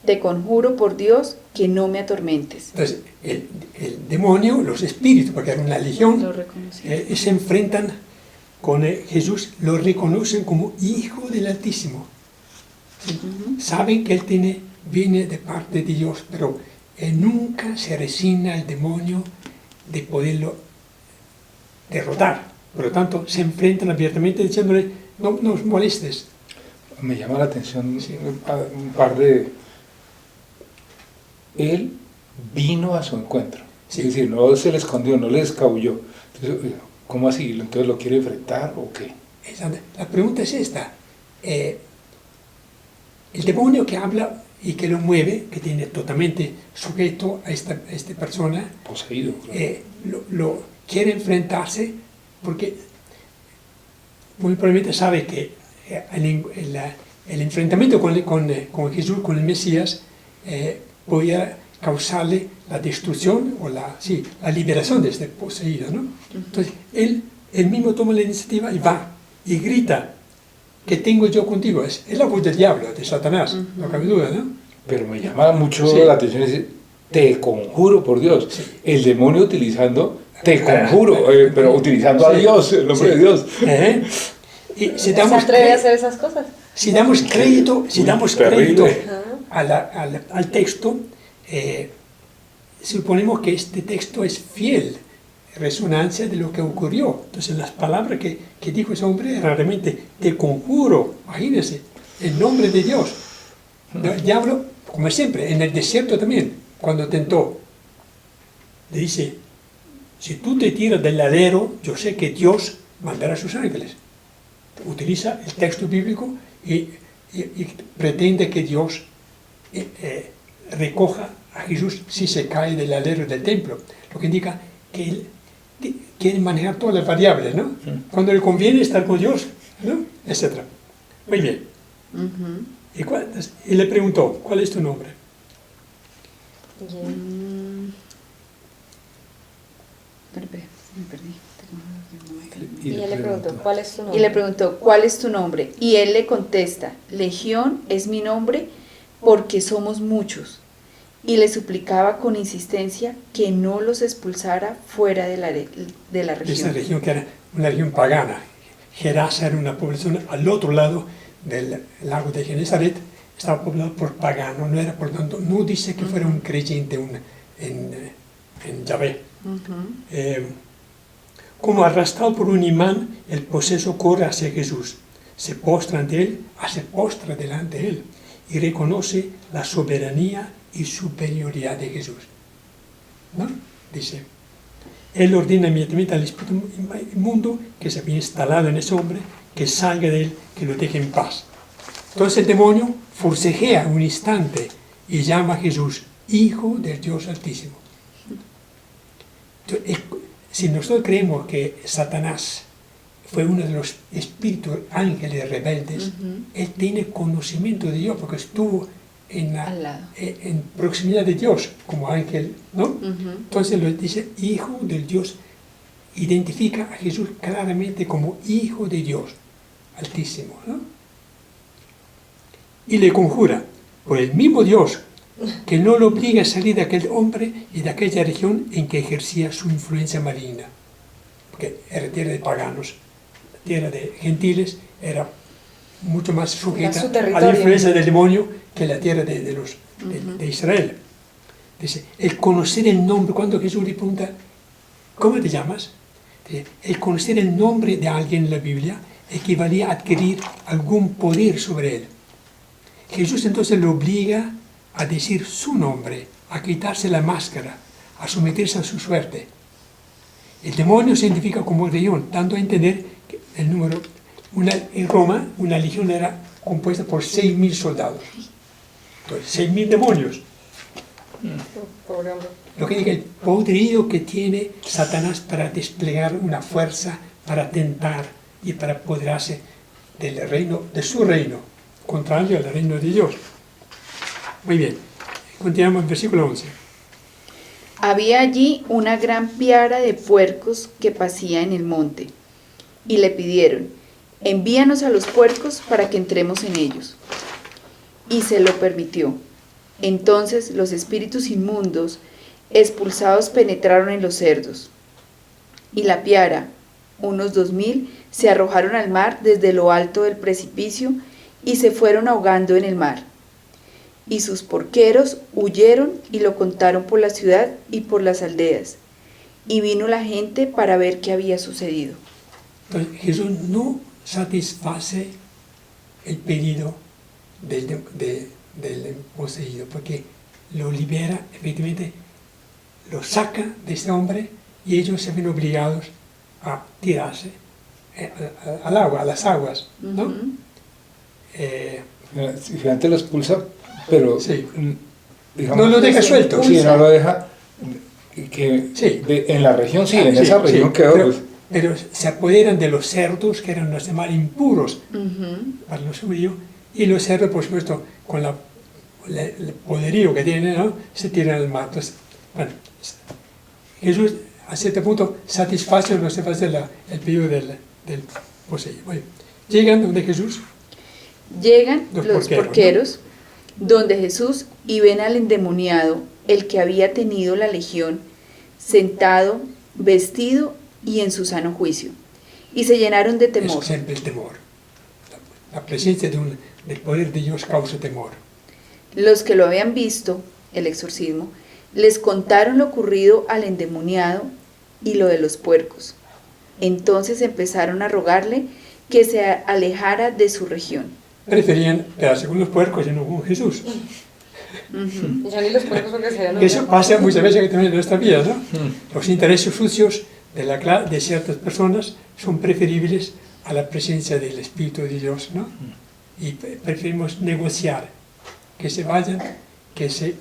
Te conjuro por Dios que no me atormentes. Entonces, el demonio, los espíritus, porque era una legión, se enfrentan con Jesús, lo reconocen como Hijo del Altísimo. ¿Sí? Saben que él viene de parte de Dios, pero nunca se resigna el demonio de poderlo derrotar. Por lo tanto, se enfrentan abiertamente diciéndole: no nos molestes. Me llama la atención un par de... Él vino a su encuentro. Sí. Es decir, no se le escondió, no le escabulló. Entonces, ¿cómo así? ¿Entonces lo quiere enfrentar o qué? La pregunta es esta. El demonio que habla y que lo mueve, que tiene totalmente sujeto a esta persona, Poseído. lo quiere enfrentarse porque muy probablemente sabe que el enfrentamiento con Jesús, con el Mesías, podía causarle la destrucción o la liberación de este poseído, ¿no? Entonces, él mismo toma la iniciativa y va y grita: ¿qué tengo yo contigo? Es la voz del diablo, de Satanás, no cabe duda, ¿no? Pero me llama mucho la atención decir: te conjuro por Dios. Sí. El demonio utilizando te conjuro, pero utilizando a Dios, el nombre de Dios. Y si ¿se atreve a hacer esas cosas? Si damos crédito, al texto, suponemos que este texto es fiel, resonancia de lo que ocurrió. Entonces las palabras que dijo ese hombre eran realmente: te conjuro, imagínense, en nombre de Dios. El diablo, como siempre, en el desierto también, cuando tentó, le dice: si tú te tiras del ladero, yo sé que Dios mandará a sus ángeles. Utiliza el texto bíblico y pretende que Dios recoja a Jesús si se cae del alero del templo, lo que indica que él quiere manejar todas las variables, ¿no? Cuando le conviene estar con Dios, ¿no? Etc. Muy bien. Y le preguntó: ¿cuál es tu nombre? Me perdí. Y él le preguntó: ¿cuál es tu nombre? Y le preguntó: ¿cuál es tu nombre? Y él le contesta: Legión es mi nombre, porque somos muchos. Y le suplicaba con insistencia que no los expulsara fuera de la región. Esa región, que era una región pagana. Gerasa era una población al otro lado del lago de Genesaret, estaba poblado por paganos, no era, por tanto, no dice que fuera un creyente en Yahvé. Como arrastrado por un imán, el poseso corre hacia Jesús, se postra ante él, se postra delante de él y reconoce la soberanía y superioridad de Jesús, ¿no? Dice: él ordena inmediatamente al espíritu inmundo que se había instalado en ese hombre que salga de él, que lo deje en paz. Entonces el demonio forcejea un instante y llama a Jesús Hijo del Dios Altísimo. Entonces, si nosotros creemos que Satanás fue uno de los espíritus ángeles rebeldes, él tiene conocimiento de Dios porque estuvo en proximidad de Dios como ángel, ¿no? Entonces lo dice Hijo del Dios, identifica a Jesús claramente como Hijo de Dios Altísimo, ¿no? Y le conjura por el mismo Dios que no lo obligue a salir de aquel hombre y de aquella región en que ejercía su influencia maligna. porque era tierra de paganos, tierra de gentiles, era mucho más sujeta su a la territorio. influencia del demonio que la tierra de Israel. Dice, el conocer el nombre, cuando Jesús le pregunta, ¿cómo te llamas? Dice, el conocer el nombre de alguien en la Biblia equivalía a adquirir algún poder sobre él. Jesús entonces le obliga a decir su nombre, a quitarse la máscara, a someterse a su suerte. El demonio se identifica como legión, dando a entender que el número, en Roma, una legión era compuesta por 6.000 soldados. Entonces, 6.000 demonios. Pobre hombre. Lo que diga el poderío que tiene Satanás para desplegar una fuerza, para tentar y para apoderarse del reino, de su reino, contrario al reino de Dios. Muy bien, continuamos en versículo 11. Había allí una gran piara de puercos que pacía en el monte, y le pidieron, envíanos a los puercos para que entremos en ellos. Y se lo permitió. Entonces los espíritus inmundos, expulsados, penetraron en los cerdos. Y la piara, unos 2.000, se arrojaron al mar desde lo alto del precipicio y se fueron ahogando en el mar. Y sus porqueros huyeron y lo contaron por la ciudad y por las aldeas. Y vino la gente para ver qué había sucedido. Entonces, Jesús no satisface el pedido del poseído, porque lo libera, efectivamente, lo saca de ese hombre y ellos se ven obligados a tirarse al agua, a las aguas, ¿no? Finalmente lo expulsa, pero Sí. digamos, No lo deja suelto. sí, no lo deja, que Sí. en la región sí, en Sí, esa región sí, quedó. Pues, pero se apoderan de los cerdos, que eran los demás impuros para los judíos, y los cerdos, por supuesto, con el poderío que tienen, ¿no? Se tiran al mar. Entonces, bueno, Jesús a cierto punto satisface o no satisface el pedido del poseído. Bueno, llegan donde Jesús. Llegan Los los porqueros, porqueros, donde Jesús, y ven al endemoniado, el que había tenido la legión, sentado, vestido y en su sano juicio. Y se llenaron de temor. Es siempre el temor. La presencia del poder de Dios causa temor. Los que lo habían visto, el exorcismo, les contaron lo ocurrido al endemoniado y lo de los puercos. Entonces empezaron a rogarle que se alejara de su región. Preferían quedarse con los puercos y no con Jesús. Y ya ni los puercos porque se habían Eso olvidado. pasa muchas veces que también en nuestra vida, ¿no? Los intereses sucios de ciertas personas son preferibles a la presencia del Espíritu de Dios, ¿no? Y preferimos negociar, que se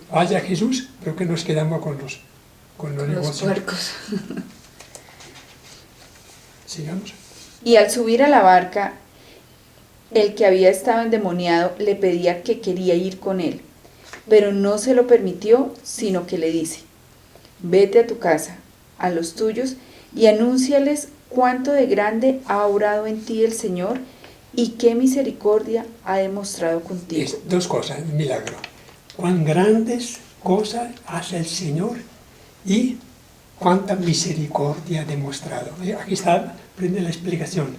vaya Jesús, pero que nos quedamos con los Los negocios. puercos. Sigamos. Y al subir a la barca, el que había estado endemoniado le pedía que quería ir con él, pero no se lo permitió, sino que le dice, vete a tu casa, a los tuyos, y anúnciales cuánto de grande ha obrado en ti el Señor y qué misericordia ha demostrado contigo. Es dos cosas, un milagro. Cuán grandes cosas hace el Señor y cuánta misericordia ha demostrado. Aquí está, prende la explicación.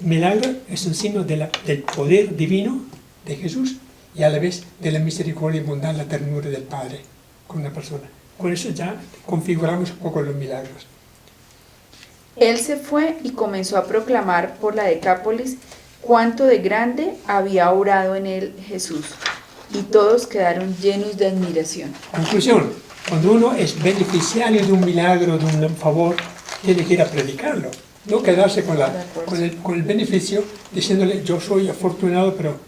Milagro es un signo del poder divino de Jesús y a la vez de la misericordia y bondad, la ternura del Padre con una persona. Con eso ya configuramos un poco los milagros. Él se fue y comenzó a proclamar por la Decápolis cuánto de grande había obrado en él Jesús, y todos quedaron llenos de admiración. Conclusión, cuando uno es beneficiario de un milagro, de un favor, tiene que ir a predicarlo, no quedarse con el beneficio diciéndole yo soy afortunado, pero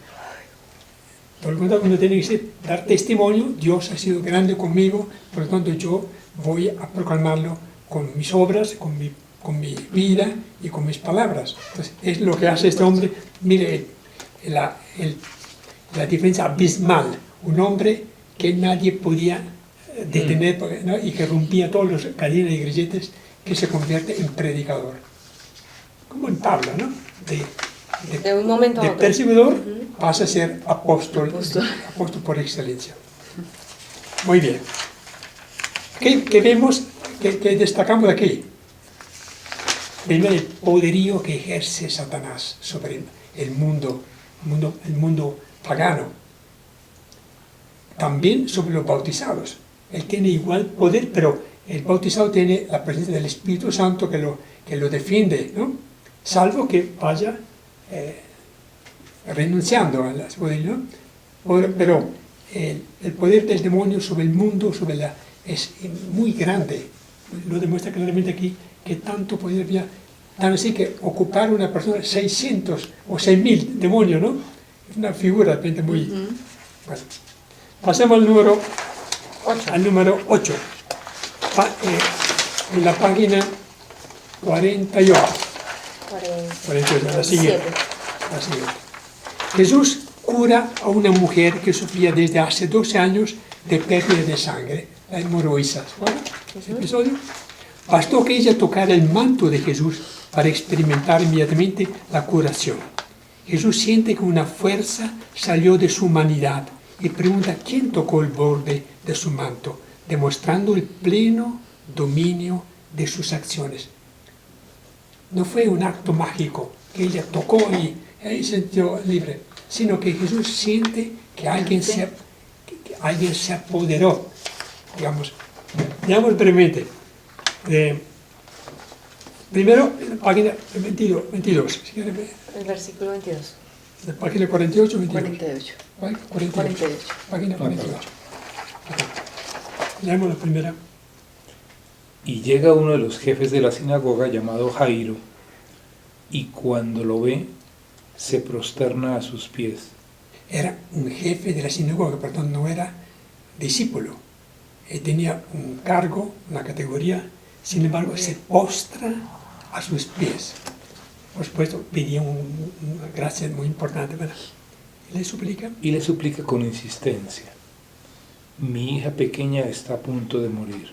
por lo tanto uno tiene que dar testimonio, Dios ha sido grande conmigo, por lo tanto yo voy a proclamarlo con mis obras, con mi vida y con mis palabras. Entonces, es lo que hace este hombre. Mire la diferencia abismal. Un hombre que nadie podía detener, ¿no? Y que rompía todas las cadenas y grilletes, que se convierte en predicador. Como en Pablo, ¿no? De un momento a de otro. perseguidor pasa a ser apóstol por excelencia. Muy bien. ¿Qué vemos? ¿Qué destacamos de aquí? primero el poderío que ejerce Satanás sobre el mundo pagano. También sobre los bautizados. Él tiene igual poder, pero el bautizado tiene la presencia del Espíritu Santo que lo defiende, ¿no? Salvo que vaya renunciando a las poderes, ¿no? Pero el poder del demonio sobre el mundo, es muy grande. Lo demuestra claramente aquí que tanto poder había, tan así que ocupar una persona 600 o 6.000 demonios, ¿no? Es una figura de repente muy... Bueno. Pasemos al número 8. En la página 48. 48, la siguiente. Jesús cura a una mujer que sufría desde hace 12 años de pérdida de sangre, la hemorroides. ¿Bueno? Ese episodio. Bastó que ella tocara el manto de Jesús para experimentar inmediatamente la curación. Jesús siente que una fuerza salió de su humanidad y pregunta quién tocó el borde de su manto, demostrando el pleno dominio de sus acciones. No fue un acto mágico que ella tocó y ahí se sintió libre, sino que Jesús siente que alguien se apoderó. Digamos brevemente. Primero, página 22. Si quieren ver. El versículo 22. La página 48, 22. 48. 48. Página 48. Leemos la primera. Y llega uno de los jefes de la sinagoga llamado Jairo, y cuando lo ve, se prosterna a sus pies. Era un jefe de la sinagoga, perdón, no era discípulo. Tenía un cargo, una categoría, sin embargo se postra a sus pies. Por supuesto, pedía una gracia muy importante, ¿verdad? ¿Y le suplica? Y le suplica con insistencia: mi hija pequeña está a punto de morir.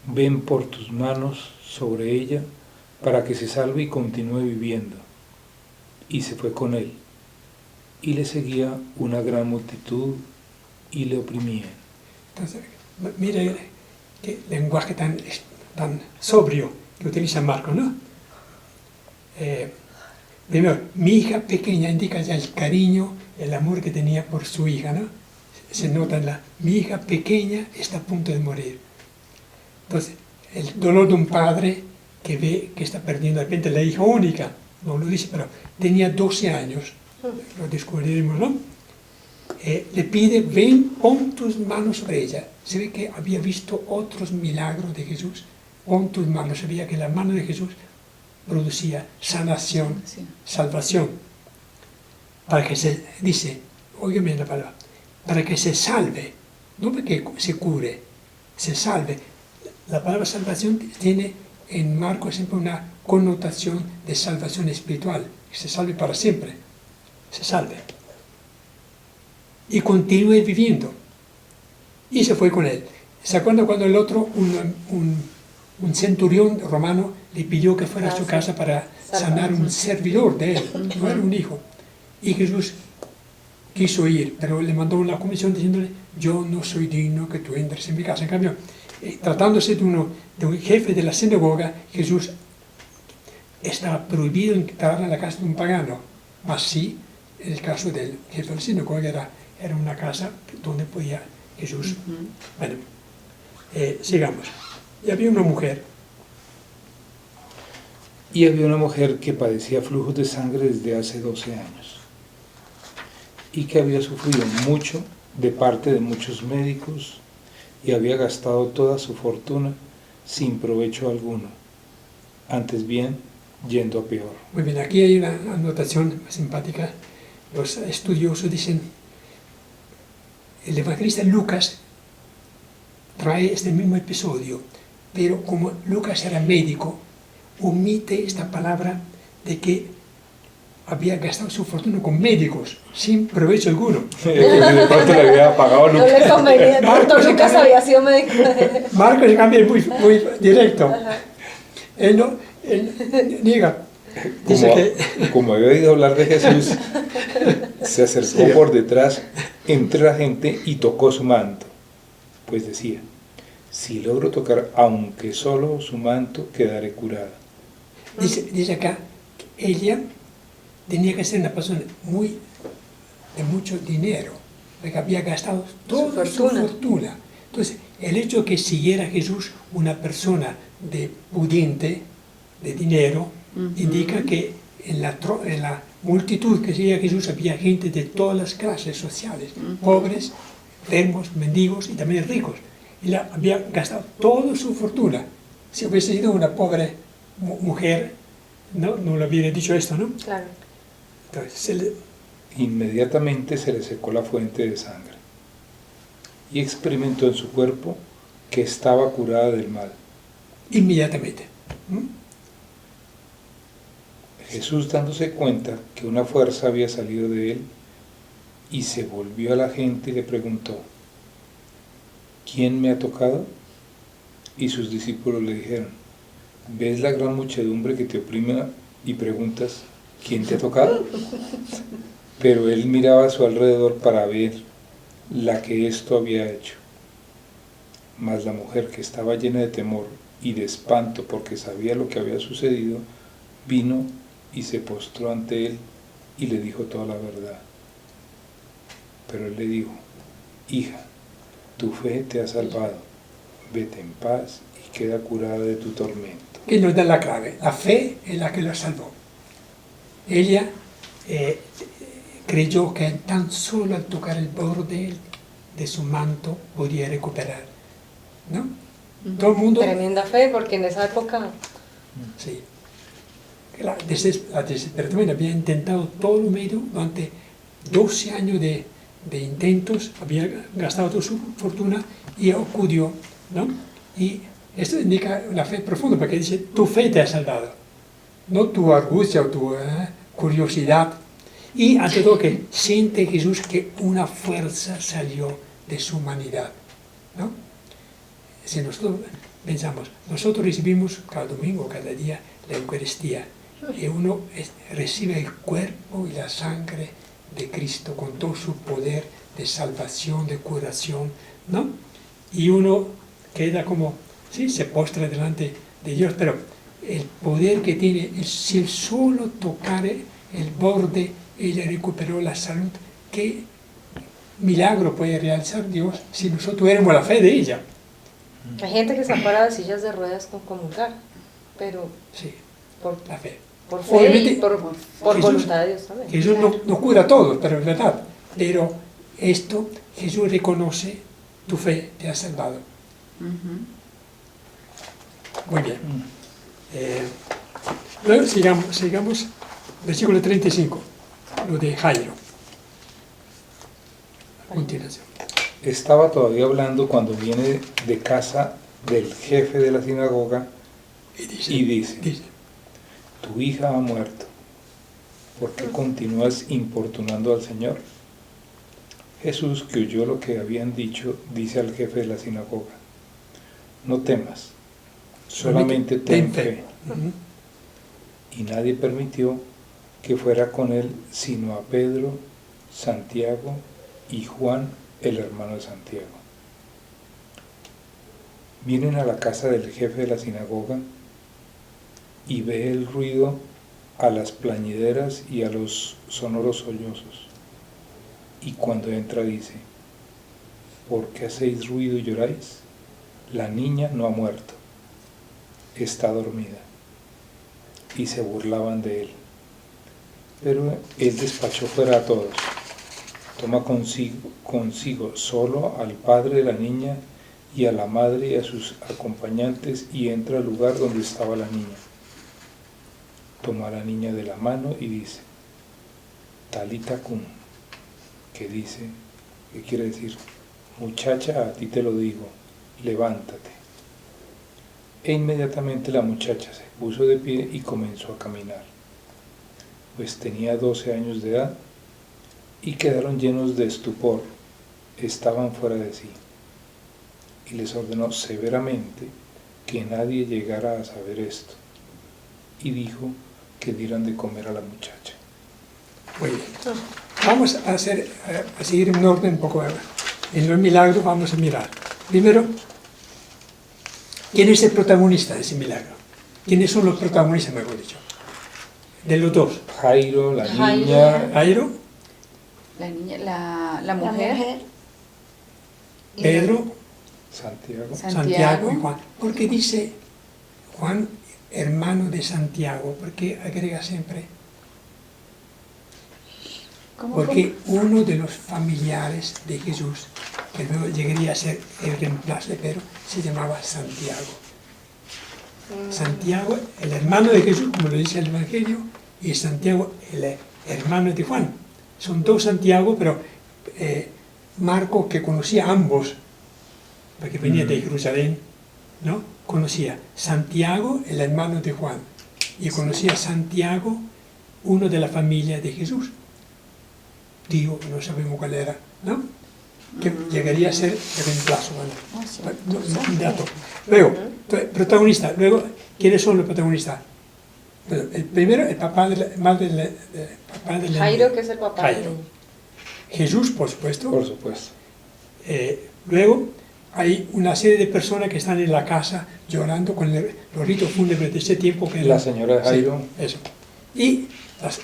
Ven por tus manos sobre ella para que se salve y continúe viviendo. Y se fue con él. Y le seguía una gran multitud y le oprimían. Entonces, mire qué lenguaje tan sobrio que utiliza Marcos, ¿no? Primero, mi hija pequeña indica ya el cariño, el amor que tenía por su hija, ¿no? Se nota en mi hija pequeña está a punto de morir. Entonces, el dolor de un padre que ve que está perdiendo de repente la hija única, no lo dice, pero tenía 12 años, lo descubriremos, ¿no? Le pide, ven, pon tus manos sobre ella. Se ve que había visto otros milagros de Jesús. Pon tus manos, sabía que la mano de Jesús producía sanación, salvación. Para que oigan bien la palabra, para que se salve, no para que se cure, se salve. La palabra salvación tiene en Marcos siempre una connotación de salvación espiritual, que se salve para siempre, se salve. Y continúe viviendo. Y se fue con él. ¿Se acuerdan cuando el otro, un centurión romano, le pidió que fuera a su casa para sanar un servidor de él, no era un hijo? Y Jesús quiso ir, pero le mandó una comisión diciéndole, yo no soy digno que tú entres en mi casa. En cambio, tratándose de un jefe de la sinagoga, Jesús estaba prohibido entrar a la casa de un pagano. Mas sí, en el caso del jefe de la sinagoga era una casa donde podía Jesús. Bueno, sigamos. Y había una mujer. Y había una mujer que padecía flujos de sangre desde hace 12 años y que había sufrido mucho de parte de muchos médicos y había gastado toda su fortuna sin provecho alguno, antes bien yendo a peor. Muy bien, aquí hay una anotación simpática. Los estudiosos dicen, el evangelista Lucas trae este mismo episodio, pero como Lucas era médico, omite esta palabra de que había gastado su fortuna con médicos, sin provecho alguno. ¿De cuánto le había pagado No le convenía, tanto Lucas había sido médico. Marcos se cambia muy directo. Él niega. Como había oído hablar de Jesús, se acercó por detrás entre la gente y tocó su manto, pues decía, si logro tocar aunque solo su manto, quedaré curada. Dice acá que ella tenía que ser una persona de mucho dinero, porque había gastado toda su fortuna. Entonces, el hecho de que siguiera a Jesús una persona pudiente, de dinero, indica que en la multitud que seguía a Jesús había gente de todas las clases sociales, pobres, enfermos, mendigos y también ricos. Y había gastado toda su fortuna. Si hubiese sido una pobre mujer, no le hubiera dicho esto, ¿no? Claro. Entonces, Inmediatamente se le secó la fuente de sangre y experimentó en su cuerpo que estaba curada del mal. Inmediatamente. Jesús, dándose cuenta que una fuerza había salido de él, y se volvió a la gente y le preguntó: ¿quién me ha tocado? Y sus discípulos le dijeron: ¿ves la gran muchedumbre que te oprime y preguntas: ¿quién te ha tocado? Pero él miraba a su alrededor para ver la que esto había hecho. Mas la mujer, que estaba llena de temor y de espanto porque sabía lo que había sucedido, vino y se postró ante él y le dijo toda la verdad. Pero él le dijo: hija, tu fe te ha salvado, vete en paz y queda curada de tu tormento. Que nos da la clave, la fe es la que la salvó. Ella creyó que tan solo al tocar el borde de su manto podía recuperar, ¿no? Todo el mundo... Tremenda fe, porque en esa época... Sí. La desesperación había intentado todo lo medio durante 12 años de intentos, había gastado toda su fortuna y acudió, ¿no? Y esto indica una fe profunda, porque dice: tu fe te ha salvado, no tu argucia o tu curiosidad. Y ante todo que siente Jesús que una fuerza salió de su humanidad, ¿no? Si nosotros pensamos, nosotros recibimos cada domingo, cada día, la Eucaristía, y uno recibe el cuerpo y la sangre de Cristo con todo su poder de salvación, de curación, ¿no? Y uno queda como, sí, se postra delante de Dios, pero el poder que tiene, si él solo tocare el borde, ella recuperó la salud. ¿Qué milagro puede realizar Dios si nosotros tuviéramos la fe de ella? Hay gente que se ha parado de sillas de ruedas con comulgar, pero Sí, por la fe. Por fe Obviamente, y por Jesús, voluntad de Dios también. Jesús no cura a todos, pero es verdad. Pero esto, Jesús reconoce: tu fe te ha salvado. Muy bien. Luego sigamos, versículo 35, lo de Jairo. A continuación. Estaba todavía hablando cuando viene de casa del jefe de la sinagoga y dice: tu hija ha muerto, ¿por qué continúas importunando al Señor? Jesús, que oyó lo que habían dicho, dice al jefe de la sinagoga: no temas, solamente ten fe. Y nadie permitió que fuera con él sino a Pedro, Santiago y Juan, el hermano de Santiago. Vienen a la casa del jefe de la sinagoga y ve el ruido a las plañideras y a los sonoros sollozos. Y cuando entra dice: ¿por qué hacéis ruido y lloráis? La niña no ha muerto, está dormida. Y se burlaban de él. Pero él despachó fuera a todos. Toma consigo solo al padre de la niña y a la madre y a sus acompañantes y entra al lugar donde estaba la niña. Toma a la niña de la mano y dice: Talita cum, que quiere decir: muchacha, a ti te lo digo, levántate. E inmediatamente la muchacha se puso de pie y comenzó a caminar, pues tenía 12 años de edad, y quedaron llenos de estupor, estaban fuera de sí. Y les ordenó severamente que nadie llegara a saber esto, y dijo que dieran de comer a la muchacha. Muy bien. Vamos a seguir en orden un poco. En los milagros vamos a mirar. Primero, ¿quién es el protagonista de ese milagro? ¿Quiénes son los protagonistas, mejor dicho? De los dos. Jairo, la Jairo. niña, Jairo, La niña, la mujer, y Pedro, Santiago. Santiago y Juan. ¿Por qué dice Juan, hermano de Santiago? ¿Por qué agrega siempre? ¿Cómo, Porque uno de los familiares de Jesús, que luego llegaría a ser el reemplazo de Pedro, se llamaba Santiago. Santiago, el hermano de Jesús, como lo dice el Evangelio, y Santiago, el hermano de Juan. Son dos Santiago, pero Marcos, que conocía a ambos, porque venía de Jerusalén, ¿no? Conocía Santiago, el hermano de Juan, y conocía a Santiago, uno de la familia de Jesús. Tío, no sabemos cuál era, ¿no? Que llegaría a ser el reemplazo, ¿vale? Un dato. Luego, protagonista. Luego, ¿quiénes son los protagonistas? Bueno, el primero, el papá de la madre papá de la Jairo, niña. que es el papá. Jairo. Jesús, por supuesto. Por supuesto. Luego, hay una serie de personas que están en la casa llorando con los ritos fúnebres de ese tiempo. Que La señora de Jairo. Sí, eso. Y las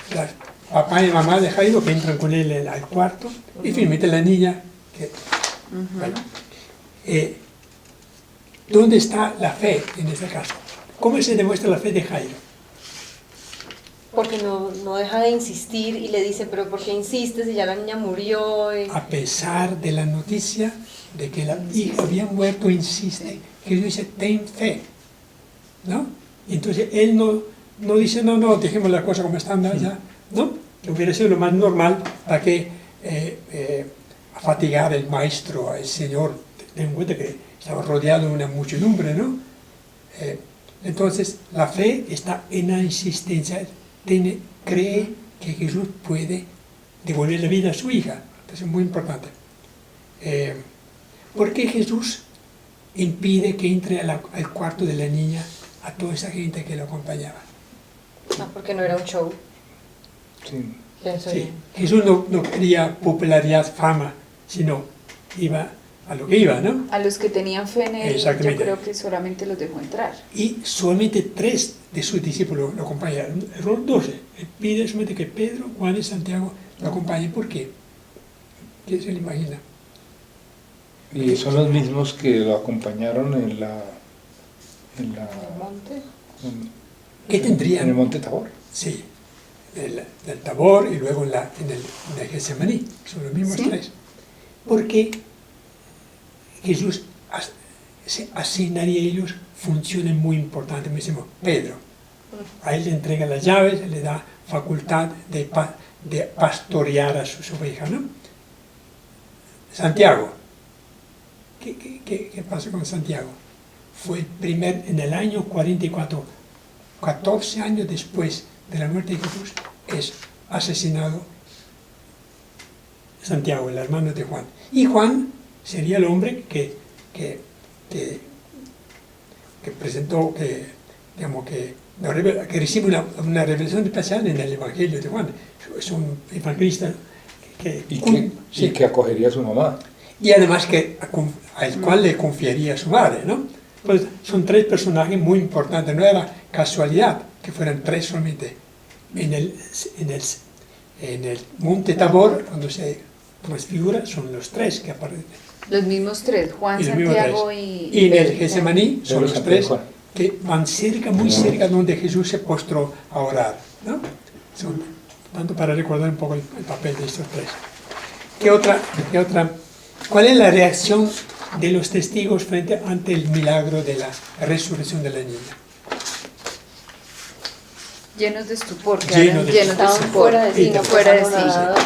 papá y mamá de Jairo que entran con él al cuarto. Y finalmente la niña. Que, bueno, ¿dónde está la fe en este caso? ¿Cómo se demuestra la fe de Jairo? Porque no deja de insistir y le dice, pero ¿por qué insistes si ya la niña murió? A pesar de la noticia de que la hija había muerto, insiste. Jesús dice, ten fe, ¿no? Y entonces él no dice, no, dejemos las cosas como están ya, ¿no? Que hubiera sido lo más normal para que fatigar al maestro, al Señor. Ten en cuenta que estaba rodeado de una muchedumbre, ¿no? Entonces, la fe está en la insistencia. Cree que Jesús puede devolver la vida a su hija. Entonces, es muy importante. ¿Por qué Jesús impide que entre al cuarto de la niña a toda esa gente que lo acompañaba? Porque no era un show. Sí. Pienso Sí. yo. Jesús no quería popularidad, fama, sino iba a lo que iba, ¿no? A los que tenían fe en él, yo Exactamente. creo que solamente los dejó entrar. Y solamente 3 de sus discípulos lo acompañaron. Error 12. Él pide solamente que Pedro, Juan y Santiago lo acompañen. ¿Por qué? ¿Quién se lo imagina? Y son los mismos que lo acompañaron en la ¿El monte? ¿Qué tendrían? En el Monte Tabor. Sí, del Tabor y luego en el Getsemaní. Son los mismos ¿Sí? 3. Porque Jesús se asignaría a ellos funciones muy importantes. Me decimos, Pedro, a él le entrega las llaves, le da facultad de pastorear a sus ovejas, ¿no? Santiago, ¿qué pasó con Santiago? Fue el primer, en el año 44, 14 años después de la muerte de Jesús, es asesinado Santiago, el hermano de Juan. Y Juan sería el hombre que presentó, que recibe una revelación especial en el Evangelio de Juan. Es un evangelista que acogería a su mamá. Y además al cual le confiaría a su madre, ¿no? Pues son 3 personajes muy importantes. No era casualidad que fueran 3 solamente. En el Monte Tabor, cuando se transfigura, son los 3 que aparecen. Los mismos 3, Juan, Y los mismos Santiago 3. y Y en el Pedro. Getsemaní son Pedro, los Santiago y 3 Juan. que van cerca, muy cerca, donde Jesús se postró a orar, ¿no? Tanto para recordar un poco el papel de estos 3. ¿Qué otra? ¿Cuál es la reacción de los testigos ante el milagro de la resurrección de la niña? Llenos de estupor, Llenos de llenos de Estaban estupor, fuera de sí, no fuera de sí. anonadados.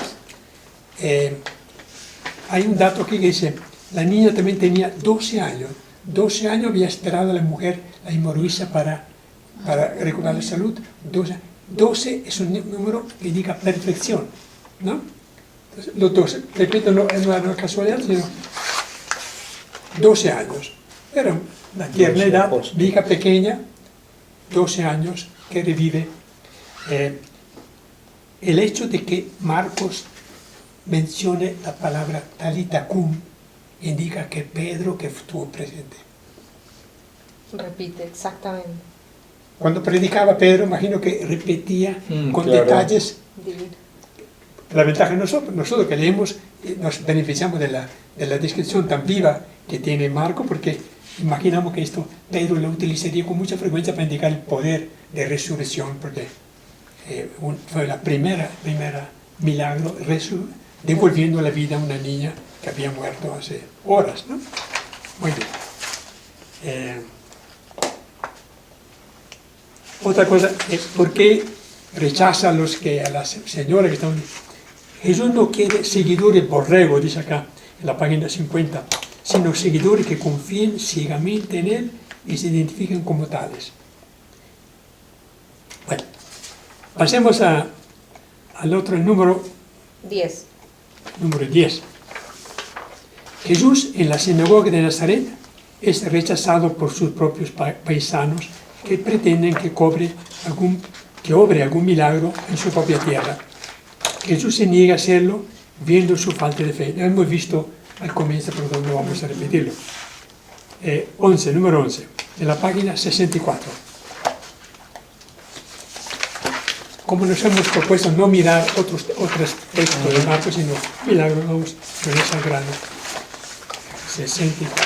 Hay un dato aquí que dice, la niña también tenía 12 años. 12 años había esperado a la mujer, la hemorroísa, para recuperar la salud. 12 es un número que indica perfección, ¿no? Entonces, los 12, repito, no es una casualidad, sino 12 años. Era una tierna edad, hija pequeña, 12 años, que revive. El hecho de que Marcos mencione la palabra talita cum indica que Pedro que estuvo presente. Repite, exactamente. cuando predicaba Pedro, imagino que repetía con claro. detalles. Divino. La ventaja de nosotros que leemos, nos beneficiamos de la descripción tan viva que tiene Marco, porque imaginamos que esto Pedro lo utilizaría con mucha frecuencia para indicar el poder de resurrección, porque fue la primera milagro devolviendo la vida a una niña que había muerto hace horas, ¿no? Muy bien. Otra cosa, ¿por qué rechaza a las señoras que están? Jesús no quiere seguidores borrego, dice acá en la página 50, sino seguidores que confíen ciegamente en Él y se identifiquen como tales. Bueno, pasemos al otro, el número 10. Número 10. Jesús en la sinagoga de Nazaret es rechazado por sus propios paisanos que pretenden que obre algún milagro en su propia tierra. Jesús se niega a hacerlo viendo su falta de fe. Lo hemos visto al comienzo, pero no vamos a repetirlo. Número 11, de la página 64. Como nos hemos propuesto no mirar otros textos de Marcos, sino milagros, vamos con esa grano. 64.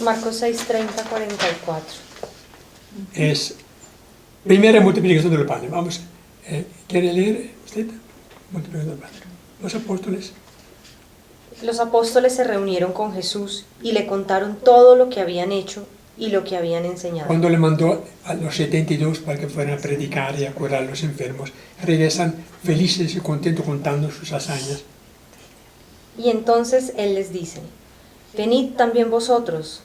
Marcos 6:30, 44. Es primera multiplicación del pan. Vamos, ¿quiere leer usted? Multiplicación del pan. Los apóstoles. Los apóstoles se reunieron con Jesús y le contaron todo lo que habían hecho y lo que habían enseñado. Cuando le mandó a los 72 para que fueran a predicar y a curar a los enfermos, regresan felices y contentos contando sus hazañas. Y entonces Él les dice: venid también vosotros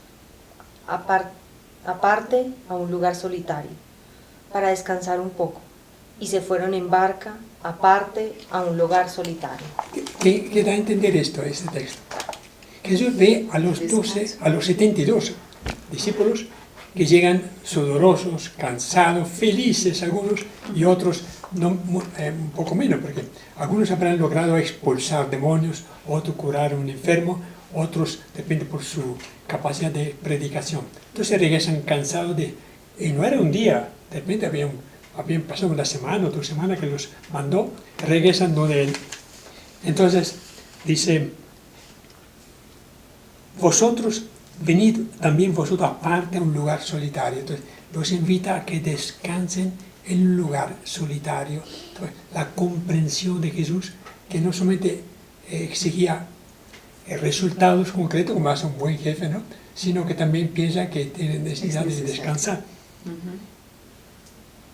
aparte a un lugar solitario, para descansar un poco. Y se fueron en barca, aparte a un lugar solitario. ¿Qué da a entender este texto? Jesús ve a los 72 discípulos que llegan sudorosos, cansados, felices algunos, y otros un poco menos, porque algunos habrán logrado expulsar demonios, otros curar a un enfermo, otros depende por su capacidad de predicación. Entonces regresan cansados y no era un día, de repente habían pasado una semana o 2 semanas que los mandó, regresan donde Él. Entonces dice: vosotros venid también vosotros aparte a un lugar solitario. Entonces los invita a que descansen en un lugar solitario. Entonces, la comprensión de Jesús, que no solamente exigía resultados concretos, como hace un buen jefe, ¿no?, sino que también piensa que tienen necesidad de descansar.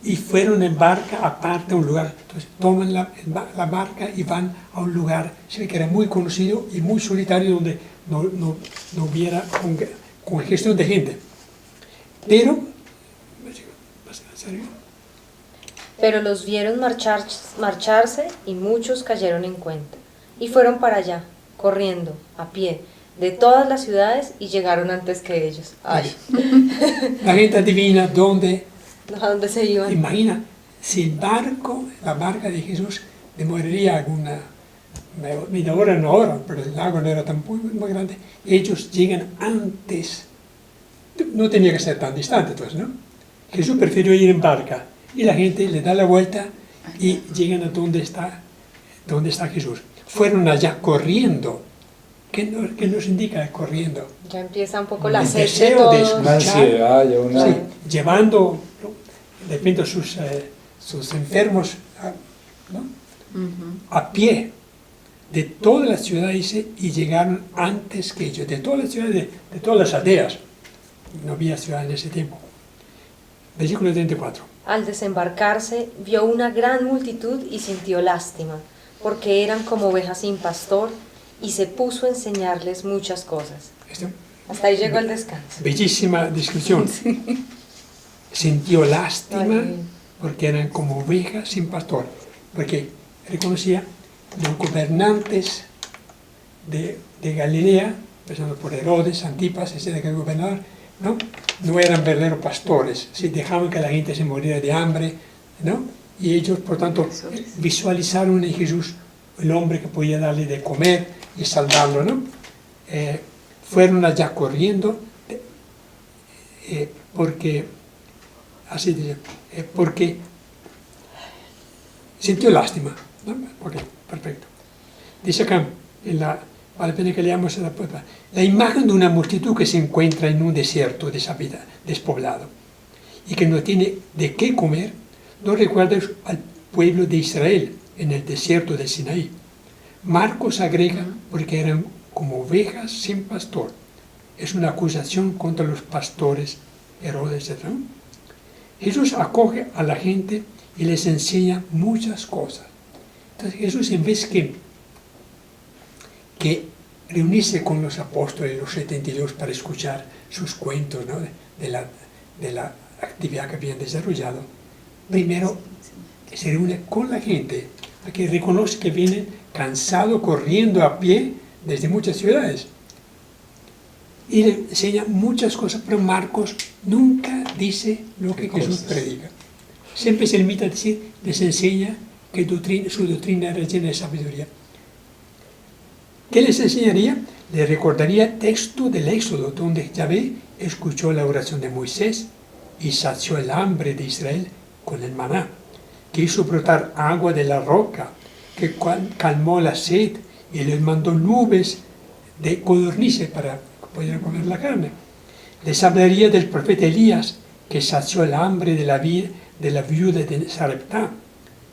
Y fueron en barca aparte a un lugar. Entonces toman la barca y van a un lugar, se ve que era muy conocido y muy solitario, donde no hubiera congestión de gente. Pero los vieron marcharse y muchos cayeron en cuenta. Y fueron para allá, corriendo, a pie, de todas las ciudades, y llegaron antes que ellos. Ay. La gente adivina ¿a dónde se iban? Imagina, si la barca de Jesús demoraría alguna media hora, una hora, pero el lago no era tan muy grande, ellos llegan antes, no tenía que ser tan distante, entonces, ¿no? Jesús prefirió ir en barca, y la gente le da la vuelta y llegan a donde está Jesús. Fueron allá corriendo. ¿Qué nos indica corriendo? Ya empieza un poco la sed de deseo de todos. Una ansiedad, ya una... Sí, llevando de repente sus enfermos, ¿no?, a pie de toda la ciudad, dice, y llegaron antes que ellos, de todas las ciudades, de todas las aldeas. No había ciudad en ese tiempo. Versículo 34. Al desembarcarse, vio una gran multitud y sintió lástima, porque eran como ovejas sin pastor, y se puso a enseñarles muchas cosas. Hasta ahí llegó el descanso. Bellísima descripción. Sí. Sintió lástima. Ay, porque eran como ovejas sin pastor. Porque reconocía los gobernantes de Galilea, empezando por Herodes, Antipas, ese que era el gobernador, no eran verdaderos pastores, si dejaban que la gente se muriera de hambre, ¿no? Y ellos, por tanto, visualizaron en Jesús el hombre que podía darle de comer y salvarlo, ¿no? fueron allá corriendo porque sintió lástima. ¿No? Ok, perfecto. Dice acá, vale la pena que leamos la imagen de una multitud que se encuentra en un desierto despoblado y que no tiene de qué comer, nos recuerda al pueblo de Israel en el desierto de Sinaí. Marcos agrega, porque eran como ovejas sin pastor. Es una acusación contra los pastores, Herodes, etc. Jesús acoge a la gente y les enseña muchas cosas. Entonces Jesús, en vez que reunirse con los apóstoles, los 72, para escuchar sus cuentos, ¿no? de la actividad que habían desarrollado, primero se reúne con la gente, porque reconoce que vienen cansados, corriendo a pie desde muchas ciudades. Y le enseña muchas cosas, pero Marcos nunca dice lo que Jesús predica. Siempre se limita a decir, les enseña que su doctrina era llena de sabiduría. ¿Qué les enseñaría? Les recordaría el texto del Éxodo, donde Yahvé escuchó la oración de Moisés y sació el hambre de Israel con el maná, que hizo brotar agua de la roca, que calmó la sed y les mandó nubes de codornices para que pudieran comer la carne. Les hablaría del profeta Elías, que sació el hambre de la viuda de Sarepta.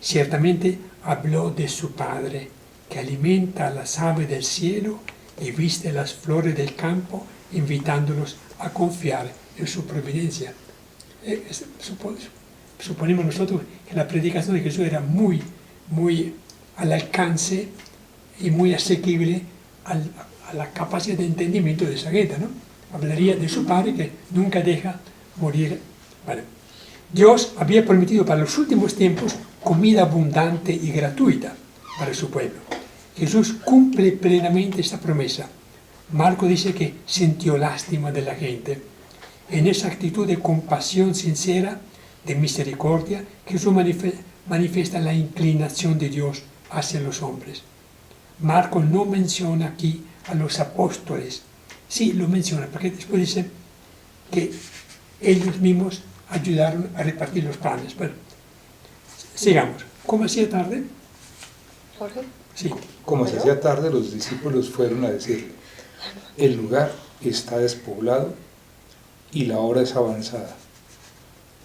Ciertamente habló de su Padre, que alimenta a las aves del cielo y viste las flores del campo, invitándolos a confiar en su providencia. Suponemos nosotros que la predicación de Jesús era muy, muy al alcance y muy asequible a la capacidad de entendimiento de esa gente, ¿no? Hablaría de su Padre que nunca deja morir. Vale. Dios había prometido para los últimos tiempos comida abundante y gratuita para su pueblo. Jesús cumple plenamente esta promesa. Marco dice que sintió lástima de la gente. En esa actitud de compasión sincera, de misericordia, Jesús manifiesta la inclinación de Dios hacia los hombres. Marco no menciona aquí a los apóstoles. Sí, lo menciona, porque después dice que ellos mismos ayudaron a repartir los panes. Bueno, sigamos. ¿Cómo hacía tarde? Jorge. Sí. Como se hacía tarde, los discípulos fueron a decirle, el lugar está despoblado y la hora es avanzada.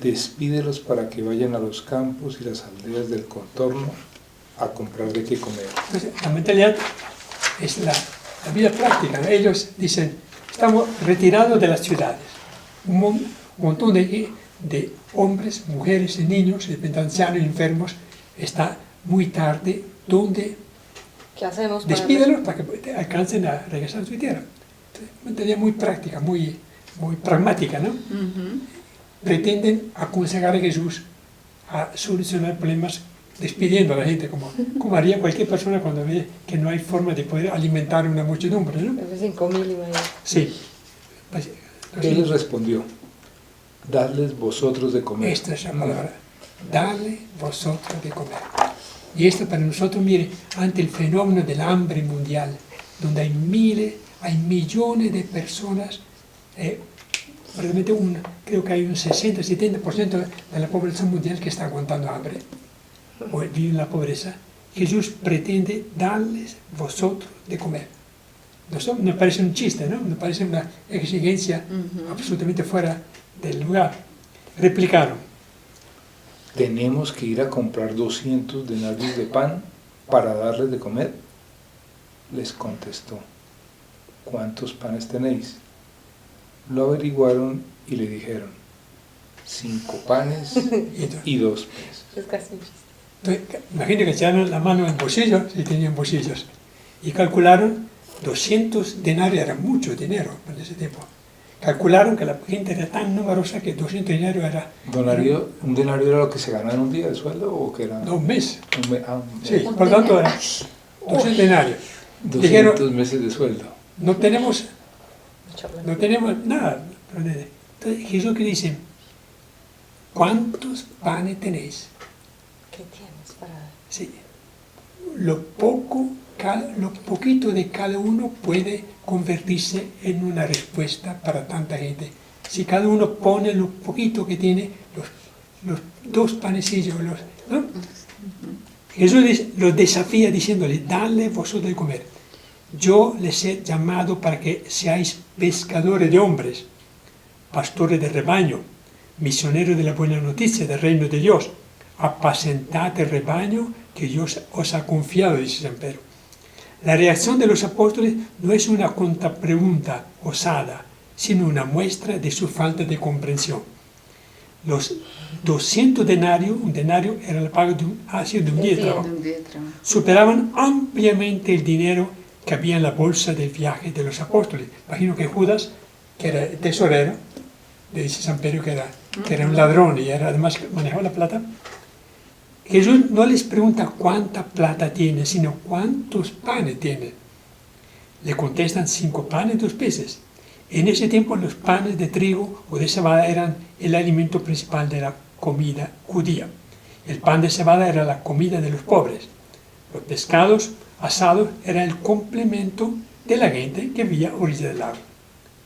Despídelos para que vayan a los campos y las aldeas del contorno a comprar de qué comer. Pues la mentalidad es la vida práctica, ¿no? Ellos dicen, estamos retirados de las ciudades. Un montón de hombres, mujeres y niños, de ancianos y enfermos, está muy tarde, donde ¿Qué hacemos? despídelos para que alcancen a regresar a su tierra. Entonces, una mentalidad muy práctica, muy pragmática, ¿no? Pretenden aconsejar a Jesús a solucionar problemas despidiendo a la gente, como haría cualquier persona cuando ve que no hay forma de poder alimentar una muchedumbre, ¿no? 5.000 y medio. Sí. Él les respondió, dadles vosotros de comer. Esta es la palabra, dale vosotros de comer. Y esto para nosotros, mire, ante el fenómeno del hambre mundial, donde hay millones de personas, realmente creo que hay un 60-70% de la población mundial que está aguantando hambre o vive en la pobreza. Jesús pretende darles vosotros de comer. Me parece un chiste, ¿no? Me parece una exigencia absolutamente fuera del lugar. Replicaron. ¿Tenemos que ir a comprar 200 denarios de pan para darles de comer? Les contestó, ¿cuántos panes tenéis? Lo averiguaron y le dijeron, 5 panes y 2 peces. Es casi un chiste. Entonces, imagino que echaron la mano en el bolsillo, si tenían bolsillos, y calcularon 200 denarios, era mucho dinero en ese tiempo. Calcularon que la gente era tan numerosa que 200 denarios era... ¿Un denario era lo que se ganaba en un día de sueldo o que era...? No, un mes. Un mes. Sí, por lo tanto era 200 denarios. 200 Dijeron, meses de sueldo. no tenemos nada. Entonces Jesús que dice, ¿cuántos panes tenéis? ¿Qué tienes para dar? Sí. lo poquito de cada uno puede convertirse en una respuesta para tanta gente. Si cada uno pone lo poquito que tiene, los 2 panecillos, ¿no? Jesús los desafía diciéndole, dadle vosotros de comer. Yo les he llamado para que seáis pescadores de hombres, pastores de rebaño, misioneros de la buena noticia del reino de Dios. Apacentad el rebaño que Dios os ha confiado, dice San Pedro. La reacción de los apóstoles no es una contrapregunta osada, sino una muestra de su falta de comprensión. Los 200 denarios, un denario era la paga de un día de trabajo, superaban ampliamente el dinero que había en la bolsa del viaje de los apóstoles. Imagino que Judas, que era el tesorero, le dice San Pedro que era un ladrón y además manejaba la plata. Jesús no les pregunta cuánta plata tiene, sino cuántos panes tiene. Le contestan 5 panes y 2 peces. En ese tiempo los panes de trigo o de cebada eran el alimento principal de la comida judía. El pan de cebada era la comida de los pobres. Los pescados asados era el complemento de la gente que vivía a orilla del lago.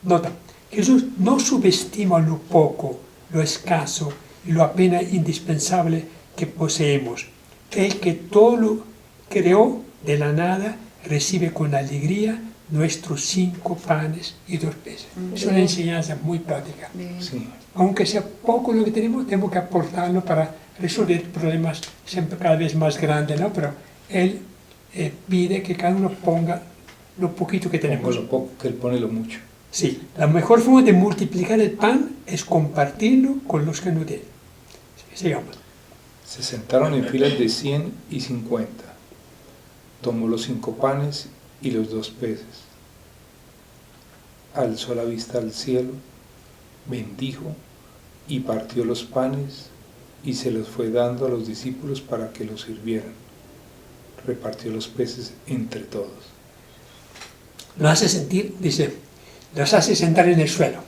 Nota, Jesús no subestima lo poco, lo escaso y lo apenas indispensable que poseemos. El que todo lo creó de la nada recibe con alegría nuestros 5 panes y 2 peces. Es una enseñanza muy práctica. Sí. Aunque sea poco lo que tenemos que aportarlo para resolver problemas siempre cada vez más grandes, ¿no? Pero Él pide que cada uno ponga lo poquito que tenemos. Pongo lo poco, que Él pone lo mucho. Sí, la mejor forma de multiplicar el pan es compartirlo con los que no tienen. Sigamos. Se sentaron en filas de 100 y 50. Tomó los 5 panes y los 2 peces. Alzó la vista al cielo, bendijo y partió los panes y se los fue dando a los discípulos para que los sirvieran. Repartió los peces entre todos. Lo hace sentir, dice, los hace sentar en el suelo,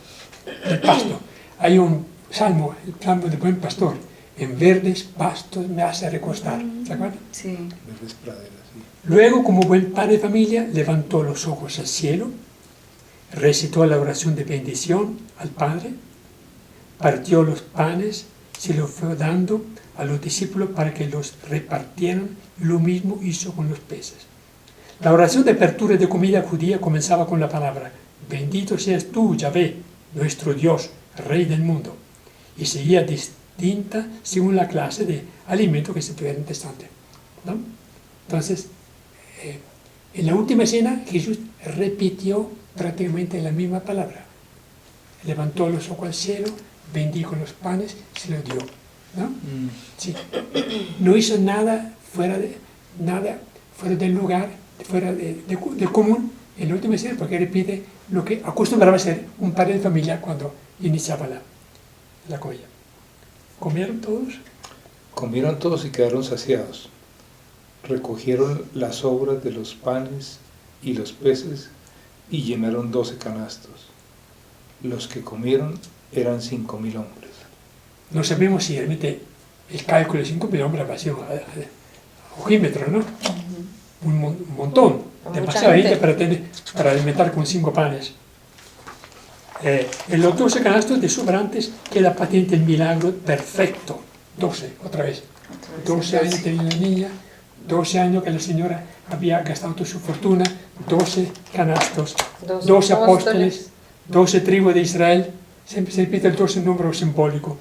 en el pasto. Hay un salmo, el salmo del buen pastor. En verdes pastos me hace recostar. ¿Se acuerdan? Sí. Verdes praderas, sí. Luego, como buen padre de familia, levantó los ojos al cielo, recitó la oración de bendición al Padre, partió los panes, se los fue dando a los discípulos para que los repartieran, y lo mismo hizo con los peces. La oración de apertura de comida judía comenzaba con la palabra, bendito seas tú, Yahvé, nuestro Dios, Rey del mundo, y seguía distinta según la clase de alimento que se tuviera en testante, ¿no? Entonces, en la última escena Jesús repitió prácticamente la misma palabra. Levantó los ojos al cielo, bendijo los panes, se los dio, ¿no? Sí. No hizo nada fuera del lugar, fuera del común en la última escena, porque repite lo que acostumbraba a ser un padre de familia cuando iniciaba la comida. ¿Comieron todos? Comieron todos y quedaron saciados. Recogieron las sobras de los panes y los peces y llenaron 12 canastos. Los que comieron eran 5.000 hombres. No sabemos si realmente el cálculo de 5.000 hombres va a ser un ojímetro, ¿no? Un montón, demasiada gente para alimentar con 5 panes. En los 12 canastos de sobrantes queda patente el milagro perfecto. 12, otra vez. 12 años tenía la niña, 12 años que la señora había gastado toda su fortuna, 12 canastos, 12 apóstoles, 12 tribus de Israel. Siempre se repite el 12 número simbólico.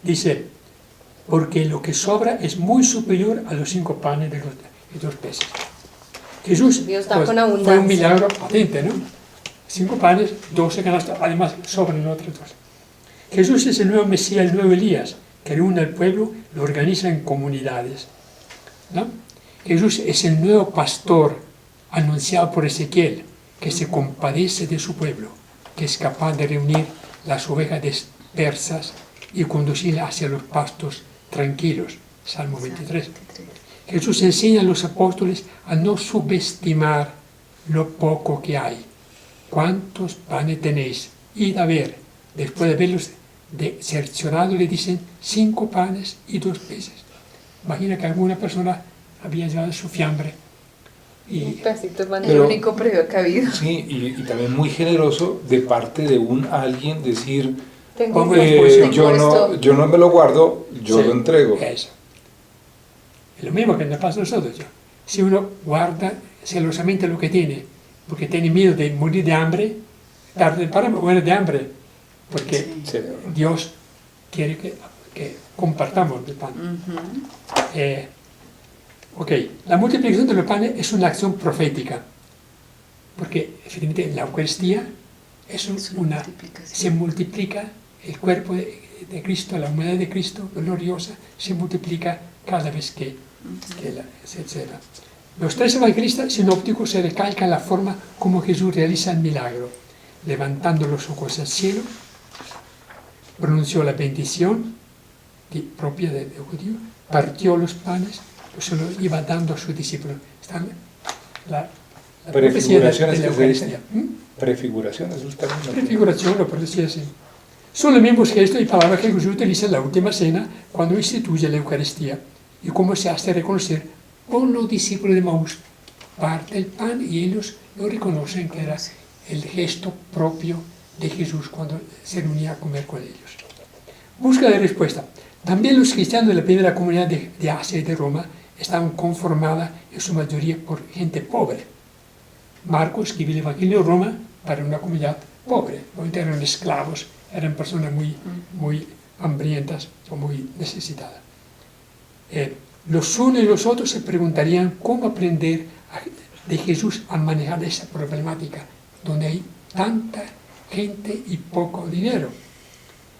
Dice, porque lo que sobra es muy superior a los 5 panes y 2 peces. Jesús pues, fue un milagro patente, ¿no? 5 panes, 12 canastos, además sobran otros 2. Jesús es el nuevo Mesías, el nuevo Elías, que reúne al pueblo, lo organiza en comunidades, ¿no? Jesús es el nuevo pastor anunciado por Ezequiel, que se compadece de su pueblo, que es capaz de reunir las ovejas dispersas y conducirlas hacia los pastos tranquilos. Salmo 23. Jesús enseña a los apóstoles a no subestimar lo poco que hay. ¿Cuántos panes tenéis? Id a ver. Después de haberlos seleccionado, le dicen 5 panes y 2 peces. Imagina que alguna persona había llevado su fiambre Un y pedacito de pan. El único previo que ha habido. Sí, y también muy generoso de parte de un alguien decir, Tengo Pongo un- Tengo yo no me lo guardo, yo sí, lo entrego. eso. Es lo mismo que nos pasa a nosotros. Si uno guarda celosamente lo que tiene, porque tiene miedo de morir de hambre, tarde o temprano muere de hambre, porque Sí. Dios quiere que compartamos el pan. Ok, la multiplicación de los panes es una acción profética, porque efectivamente en la Eucaristía se multiplica el cuerpo de Cristo, la humanidad de Cristo gloriosa, se multiplica cada vez que se celebra. Los tres evangelistas sinópticos se recalcan la forma como Jesús realiza el milagro, levantando los ojos al cielo, pronunció la bendición propia del judío, partió los panes, se los iba dando a sus discípulos. Está la profecía de la Eucaristía. Prefiguración es el término. Prefiguración, lo puedo decir así. Son los mismos gestos y palabras que Jesús utiliza en la última cena cuando instituye la Eucaristía y cómo se hace reconocer por los discípulos de Maús. Parte el pan y ellos lo reconocen que era el gesto propio de Jesús cuando se reunía a comer con ellos. Busca de respuesta. También los cristianos de la primera comunidad de Asia y de Roma estaban conformadas en su mayoría por gente pobre. Marcos escribe el Evangelio de Roma para una comunidad pobre, donde eran esclavos, eran personas muy hambrientas o muy necesitadas. Los unos y los otros se preguntarían cómo aprender de Jesús a manejar esa problemática, donde hay tanta gente y poco dinero.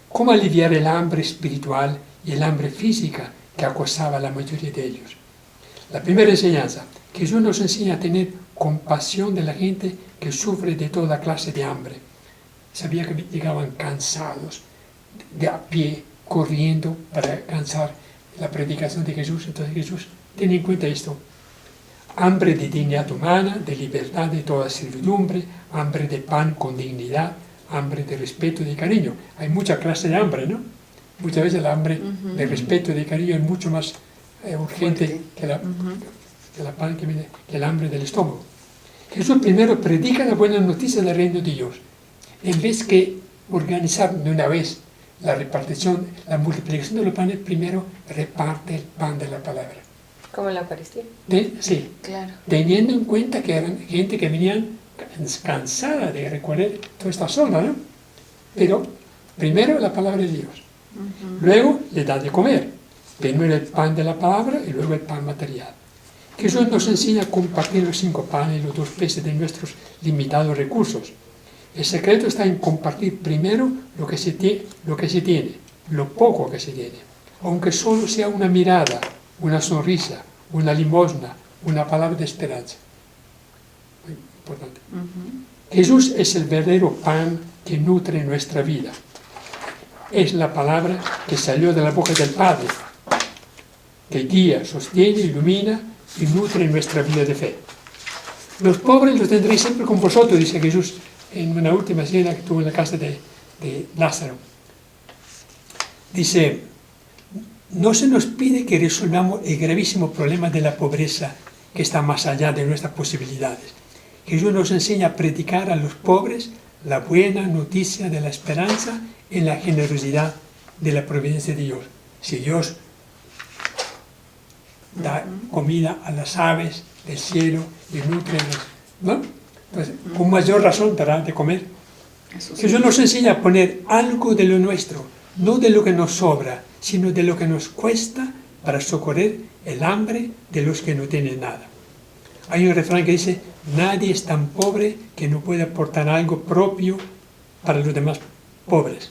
Cómo aliviar el hambre espiritual y el hambre física que acosaba a la mayoría de ellos. La primera enseñanza, Jesús nos enseña a tener compasión de la gente que sufre de toda clase de hambre. Sabía que llegaban cansados, de a pie, corriendo para alcanzar la predicación de Jesús. Entonces Jesús tiene en cuenta esto. Hambre de dignidad humana, de libertad de toda servidumbre, hambre de pan con dignidad, hambre de respeto y de cariño. Hay mucha clase de hambre, ¿no? Muchas veces el hambre de respeto y de cariño es mucho más urgente que el hambre del estómago. Jesús primero predica la buena noticia del reino de Dios. En vez que organizar de una vez la repartición, la multiplicación de los panes, primero reparte el pan de la palabra. Como en la Eucaristía. Sí, Claro. teniendo en cuenta que eran gente que venían cansada de recorrer toda esta zona, ¿no? Pero primero la palabra de Dios. Luego le da de comer. Primero el pan de la palabra y luego el pan material. Jesús nos enseña a compartir los 5 panes y los 2 peces de nuestros limitados recursos. El secreto está en compartir primero lo que se tiene, lo poco que se tiene. Aunque solo sea una mirada, una sonrisa, una limosna, una palabra de esperanza. Muy importante. Jesús es el verdadero pan que nutre nuestra vida. Es la palabra que salió de la boca del Padre, que guía, sostiene, ilumina y nutre nuestra vida de fe. Los pobres los tendréis siempre con vosotros, dice Jesús en una última cena que tuvo en la casa de Lázaro. Dice, no se nos pide que resolvamos el gravísimo problema de la pobreza que está más allá de nuestras posibilidades. Jesús nos enseña a predicar a los pobres la buena noticia de la esperanza en la generosidad de la providencia de Dios. Si Dios da comida a las aves del cielo y nutre, ¿no? Pues con mayor razón dará de comer. Jesús nos enseña a poner algo de lo nuestro, no de lo que nos sobra, sino de lo que nos cuesta para socorrer el hambre de los que no tienen nada. Hay un refrán que dice, nadie es tan pobre que no pueda aportar algo propio para los demás pobres.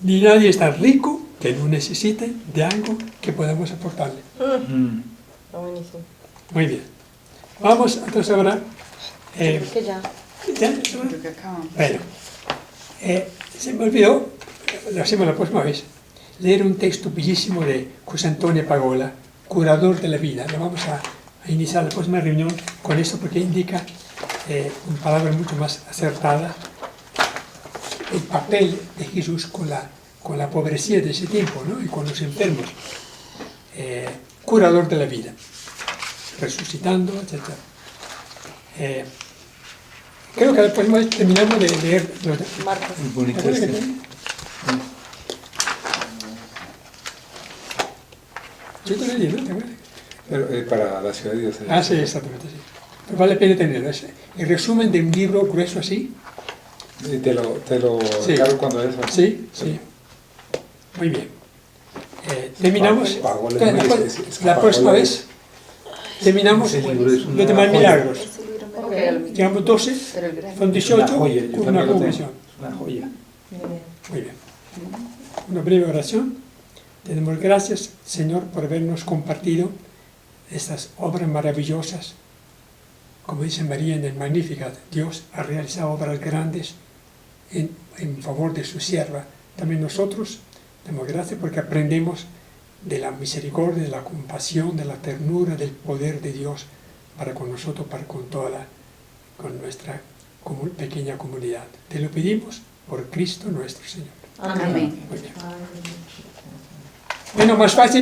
Ni nadie es tan rico que no necesite de algo que podamos aportarle. Está buenísimo. Muy bien. Vamos entonces ahora... Creo que ya. ¿Ya? Creo que acabamos. Bueno, se me olvidó, lo hacemos la próxima vez, leer un texto bellísimo de José Antonio Pagola, Curador de la Vida. Lo vamos a iniciar la próxima reunión con esto porque indica en palabras mucho más acertadas el papel de Jesús con la pobrecía de ese tiempo, ¿no? Y con los enfermos. curador de la vida, resucitando, etc. Creo que después terminamos de leer los Marcos. Es bonito ¿Te acuerdas este. que tengo? Yo te lo leí, ¿no? ¿Te acuerdas? Pero, para la ciudad de Dios. Ah, sí, exactamente, sí. Pero vale la pena tenerlo. Es el resumen de un libro grueso así. Y te lo Sí. encargo cuando es. Sí, sí. Muy bien. Terminamos. Pago la La, memoria, es que la pago próxima la- vez terminamos Ese libro es una los demás joya. milagros. Ok. Llevamos 12, son 18, Una joya, yo con también una lo tengo. conclusión. Una joya. Muy bien. Una breve oración. Te damos gracias, Señor, por habernos compartido estas obras maravillosas. Como dice María en el Magnificat, Dios ha realizado obras grandes en favor de su sierva. También nosotros damos gracias porque aprendemos de la misericordia, de la compasión, de la ternura, del poder de Dios para con nosotros, para con nuestra pequeña comunidad. Te lo pedimos por Cristo nuestro Señor. Amén. Muy bien. Bueno, más fácil.